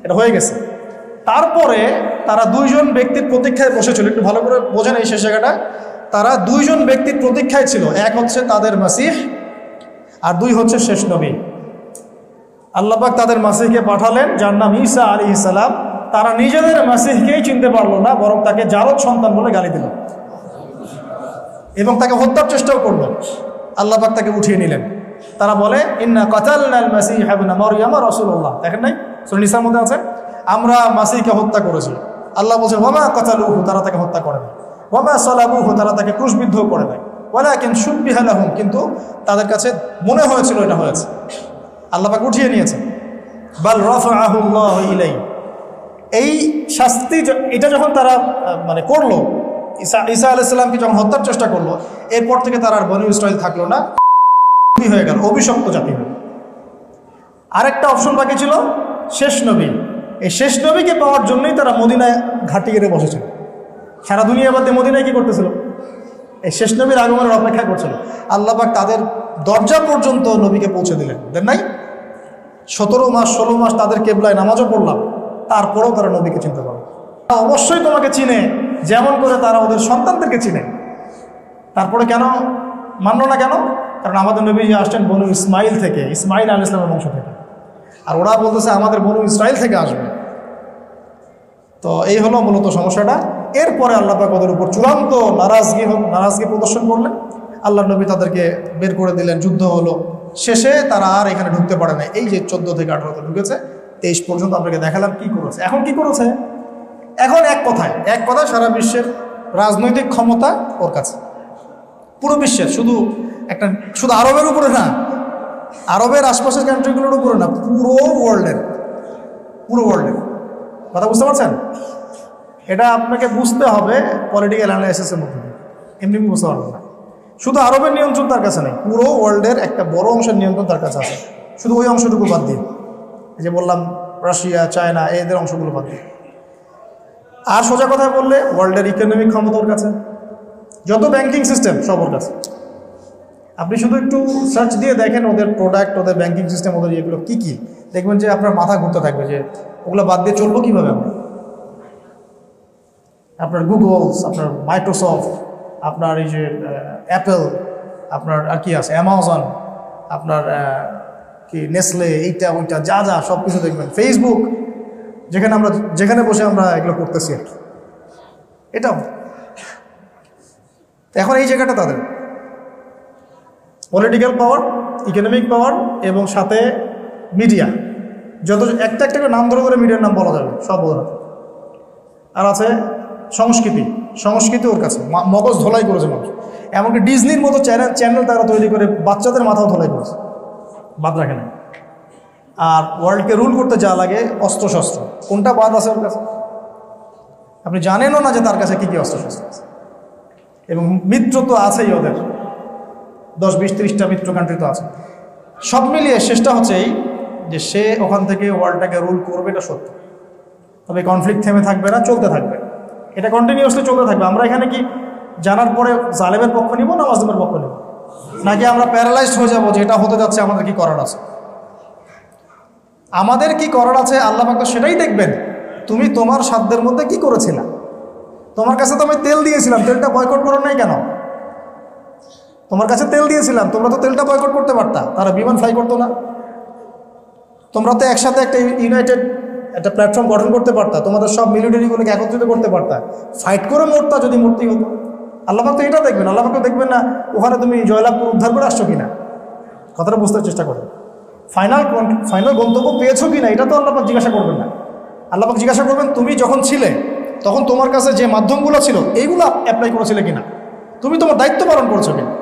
এটা হয়ে গেছে। তারপরে তারা দুইজন ব্যক্তির প্রতীক্ষায় বসেছিল। একটু ভালো করে বোঝেন এই শেষ জায়গাটা। তারা দুইজন ব্যক্তির প্রতীক্ষায় ছিল, এক হচ্ছে তাদের মাসিহ, আর দুই হচ্ছে শেষ নবী। আল্লাহ পাক তাদের মাসিহকে পাঠালেন, যার নাম ঈসা আলাইহিস সালাম। তারা নিজেদের মাসিহকেই চিনতে পারলো না, বরং তাকে জারদ সন্তান বলে গালি দিল এবং তাকে হত্যার চেষ্টাও করলো। আল্লাহ পাক তাকে উঠিয়ে নিলেন। তারা বলে, ইন্না কাতালনাল মাসিহ ইবনে মারইয়াম রাসূলুল্লাহ। দেখেন নাই সূরা নিসার মধ্যে আছে, আমরা মাসিহকে হত্যা করেছি। আল্লাহ বলছেন, ওয়া মা কাতালুহু, তারা তাকে হত্যা করে নাই। ওয়া মা সালাবুহু, তারা তাকে ক্রুশবিদ্ধ করে নাই। ওয়ালাকিন শুববিহা লাহুম, কিন্তু তাদের কাছে মনে হয়েছিল এটা হয়েছে। আল্লাহ পাক উঠিয়ে নিয়েছেন। বাল রাফাআহু আল্লাহু ইলাইহি। এই শাস্তি এটা যখন তারা করলো, ঈসা আলাইহিস সালামকে যখন হত্যার চেষ্টা করলো, এরপর থেকে তার আর বনী ইসরাইল থাকলো না, হয়ে গেল, অভিশপ্ত জাতি হল। আরেকটা অপশন বাকি ছিল শেষ নবী। এই শেষ নবীকে পাওয়ার জন্যই তারা মদিনায় ঘাঁটি গেড়ে বসেছিল। সারা দুনিয়া বাদে মদিনায় কি করতেছিল? এই শেষ নবীর আগমনের অপেক্ষা করছিল। আল্লাহ পাক তাদের দরজা পর্যন্ত নবীকে পৌঁছে দিলেন, দেন নাই? 17 মাস 16 মাস তাদের কেবলায় নামাজও পড়লাম, তারপরেও তারা নবীকে চিনতে পারে। অবশ্যই তোমাকে চিনে, যেমন করে তারা ওদের সন্তানদেরকে চিনে। তারপরে কেন মানল না? কেন? কারণ আমাদের নবী আসছেন বনু ইসমাইল থেকে, ইসমাইল আলাইহিস সালামের বংশ থেকে, আর ওরা বলতেছে আমাদের বনু ইসরাইল থেকে আসবে। তো এই হলো মূলত সমস্যাটা। এরপরে আল্লাহ পাক ওদের উপর চূড়ান্ত নারাজগি প্রদর্শন করলেন। আল্লাহ নবী তাদেরকে বের করে দিলেন, যুদ্ধ হলো, শেষে তারা আর এখানে ঢুকতে পারে না। এই যে 14 থেকে 18তে ঢুকেছে, 23 পর্যন্ত আপনাকে দেখালাম কি করেছে। এখন কি করেছে? এখন এক কথায় সারা বিশ্বের রাজনৈতিক ক্ষমতা ওর কাছে, পুরো বিশ্বের, শুধু আরবের উপরে না, আরবের আশপাশের কান্ট্রিগুলোর উপরে না, পুরো ওয়ার্ল্ডের কথা বুঝতে পারছেন? এটা আপনাকে বুঝতে হবে পলিটিক্যাল অ্যানালাইসিসের মধ্যে, এমনি বুঝতে পারবেন না। শুধু আরবের নিয়ন্ত্রণ তার কাছে নেই, পুরো ওয়ার্ল্ডের একটা বড় অংশের নিয়ন্ত্রণ তার কাছে আছে, শুধু ওই অংশটুকু বাদ দিয়ে, এই যে বললাম রাশিয়া, চায়না, এদের অংশগুলো বাদ দিয়ে। আর সোজা কথা বললে ওয়ার্ল্ডের ইকোনমিক ক্ষমতা ওর কাছে, যত ব্যাংকিং সিস্টেম সব ওর কাছে। আপনি শুধু একটু সার্চ দিয়ে দেখেন ওদের প্রোডাক্ট, ওদের ব্যাংকিং সিস্টেম, ওদের এগুলো কী কী, দেখবেন যে আপনার মাথা ঘুরতে থাকবে যে ওগুলো বাদ দিয়ে চলবো কীভাবে আমরা। আপনার গুগলস, আপনার মাইক্রোসফট, আপনার এই যে অ্যাপেল, আপনার আর কি আছে অ্যামাজন, আপনার কি নেসলে, এইটা ওইটা যা যা সব কিছু দেখবেন, ফেসবুক, যেখানে বসে আমরা এগুলো করতেছি আর কি, এটাও। এখন এই জায়গাটা তাদের পলিটিক্যাল পাওয়ার, ইকোনমিক পাওয়ার এবং সাথে মিডিয়া, যত একটা করে নাম ধরে মিডিয়ার নাম বলা যাবে সব ওরা। আর আছে সংস্কৃতি ওর কাছে, মগজ ধোলাই করেছে মানুষ। এমনকি ডিজনির মতো চ্যানেল তারা তৈরি করে বাচ্চাদের মাথাও ধোলাই করেছে, বাদ রাখে না। আর ওয়ার্ল্ডকে রুল করতে যা লাগে অস্ত্রশস্ত্র, কোনটা বাদ আছে ওর কাছে? আপনি জানেনও না যে তার কাছে কী কী অস্ত্রশস্ত্র আছে। এবং মিত্র তো আছেই ওদের, 10, 20, 30টা মিত্র কান্ট্রি তো আছে। সব মিলিয়ে শেষটা হচ্ছে এই যে সে ওখান থেকে ওয়ার্ল্ডটাকে রুল করবে, এটা সত্য। তবে কনফ্লিক্ট থেমে থাকবে না, চলতে থাকবে, এটা কন্টিনিউয়াসলি চলতে থাকবে। আমরা এখানে কি জানার পরে জালেমের পক্ষ নিব না মাজলুমের পক্ষ নিব? নাকি আমরা প্যারালাইজড হয়ে যাবো যে এটা হতে যাচ্ছে, আমাদের কি করার আছে? আমাদের কি করার আছে আল্লাহ পাক সেটাই দেখবেন। তুমি তোমার সাধ্যের মধ্যে কি করেছিলা? তোমার কাছে তো আমি তেল দিয়েছিলাম, তেলটা বয়কট করো নাই কেন? তোমার কাছে তেল দিয়েছিলাম, তোমরা তো তেলটা বয়কট করতে পারতা, তারা বিমান ফ্লাই করতো না। তোমরা তো একসাথে একটা ইউনাইটেড একটা প্ল্যাটফর্ম গঠন করতে পারতা, তোমাদের সব মিলিটারিগুলোকে একত্রিত করতে পারতা, ফাইট করে মরতা যদি মূর্তি হতো। আল্লাহ পাক তো এটা দেখবেন, আল্লাহ পাক তো দেখবেন না ওখানে তুমি জয়লাভ করে উদ্ধার করে আসছো কিনা। কথাটা বুঝতে চেষ্টা করো। ফাইনাল গন্তব্য পেয়েছো কিনা এটা তো আল্লাহ পাক জিজ্ঞাসা করবেন না। আল্লাহ পাক জিজ্ঞাসা করবেন তুমি যখন ছিলে তখন তোমার কাছে যে মাধ্যমগুলো ছিল এইগুলো অ্যাপ্লাই করেছিলে কিনা, তুমি তোমার দায়িত্ব পালন করছো কিনা।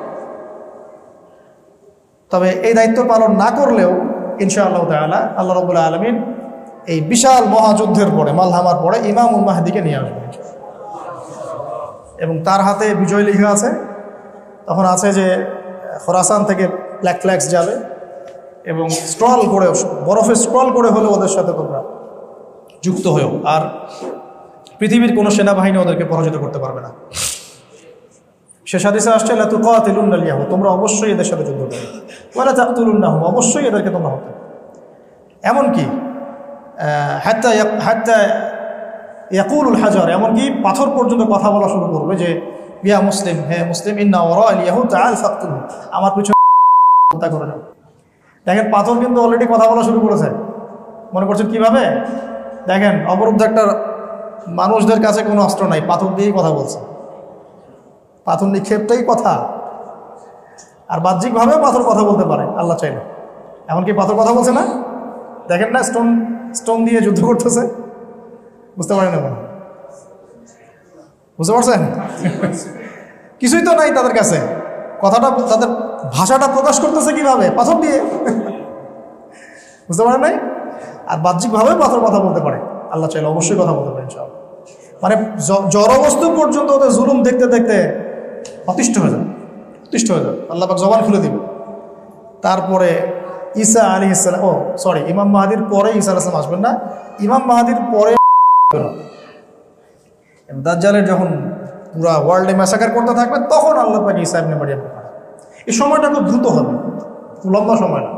তবে এই দায়িত্ব পালন না করলেও ইনশাআল্লাহ তাআলা আল্লাহ রাব্বুল আলামিন এই বিশাল মহাযুদ্ধের পরে, মালহামার পরে ইমামুল মাহদিকে নিয়ে আসবেন এবং তার হাতে বিজয় লেখা আছে। তখন আছে যে খোরাসান থেকে ব্ল্যাক ফ্ল্যাগস যাবে এবং বরফে স্ক্রল করে হলেও ওদের সাথে তোমরা যুক্ত হয়েও, আর পৃথিবীর কোনো সেনাবাহিনী ওদেরকে পরাজিত করতে পারবে না। শেষ হাদিসে আসছে লা তুকাতিলুন্নাল ইয়াহুদ, তোমরা অবশ্যই এদের সাথে যুদ্ধ করবে, ওয়ালা তাকতুলুন্নাহুম, অবশ্যই এদেরকে তোমরা হত্যা। এমনকি হাত্তা ইয়াকুলুল হাজার, এমনকি পাথর পর্যন্ত কথা বলা শুরু করবে যে ইয়া মুসলিম, হে মুসলিম, ইন্না ওয়ারাআল ইয়াহুদ তাআল ফাকতুলহুম, আমার পিছনে হত্যা করে দাও। দেখেন পাথর কিন্তু অলরেডি কথা বলা শুরু করেছে। মনে করছেন কিভাবে? দেখেন অবরুদ্ধ একটা মানুষদের কাছে কোনো অস্ত্র নাই, পাথর দিয়েই কথা বলছে। পাথর নিক্ষেপটাই কথা, আর বাহ্যিকভাবেও পাথর কথা বলতে পারে আল্লাহ চাইলে। এমনকি পাথর কথা বলছে না, দেখেন না স্টোন দিয়ে যুদ্ধ করতেছে। বুঝতে পারেন না? বুঝতে পারছেন? কিছুই তো নাই তাদের কাছে, কথাটা তাদের ভাষাটা প্রকাশ করতেছে কিভাবে? পাথর দিয়ে। বুঝতে পারেন নাই? আর বাহ্যিকভাবে পাথর কথা বলতে পারে, আল্লাহ চাইলে অবশ্যই কথা বলতে পারে ইনশাআল্লাহ। মানে জড়বস্তু পর্যন্ত ওদের জুলুম দেখতে দেখতে অতিষ্ঠ হয়ে যায়, অতিষ্ঠ হয়ে যায়, আল্লাহ পাক জবান খুলে দিবে। তারপরে ঈসা আলাইহিস সালাম, ইমাম মাহাদির পরে ঈসা আলাইহিস সালাম আসবেন না, ইমাম মাহাদির পরে দাজ্জালের যখন পুরা ওয়ার্ল্ডে ম্যাসাকার করতে থাকবে তখন আল্লাহ পাক ঈসা ইবনে মারইয়াম। এই সময়টা খুব দ্রুত হবে, খুব লম্বা সময় না।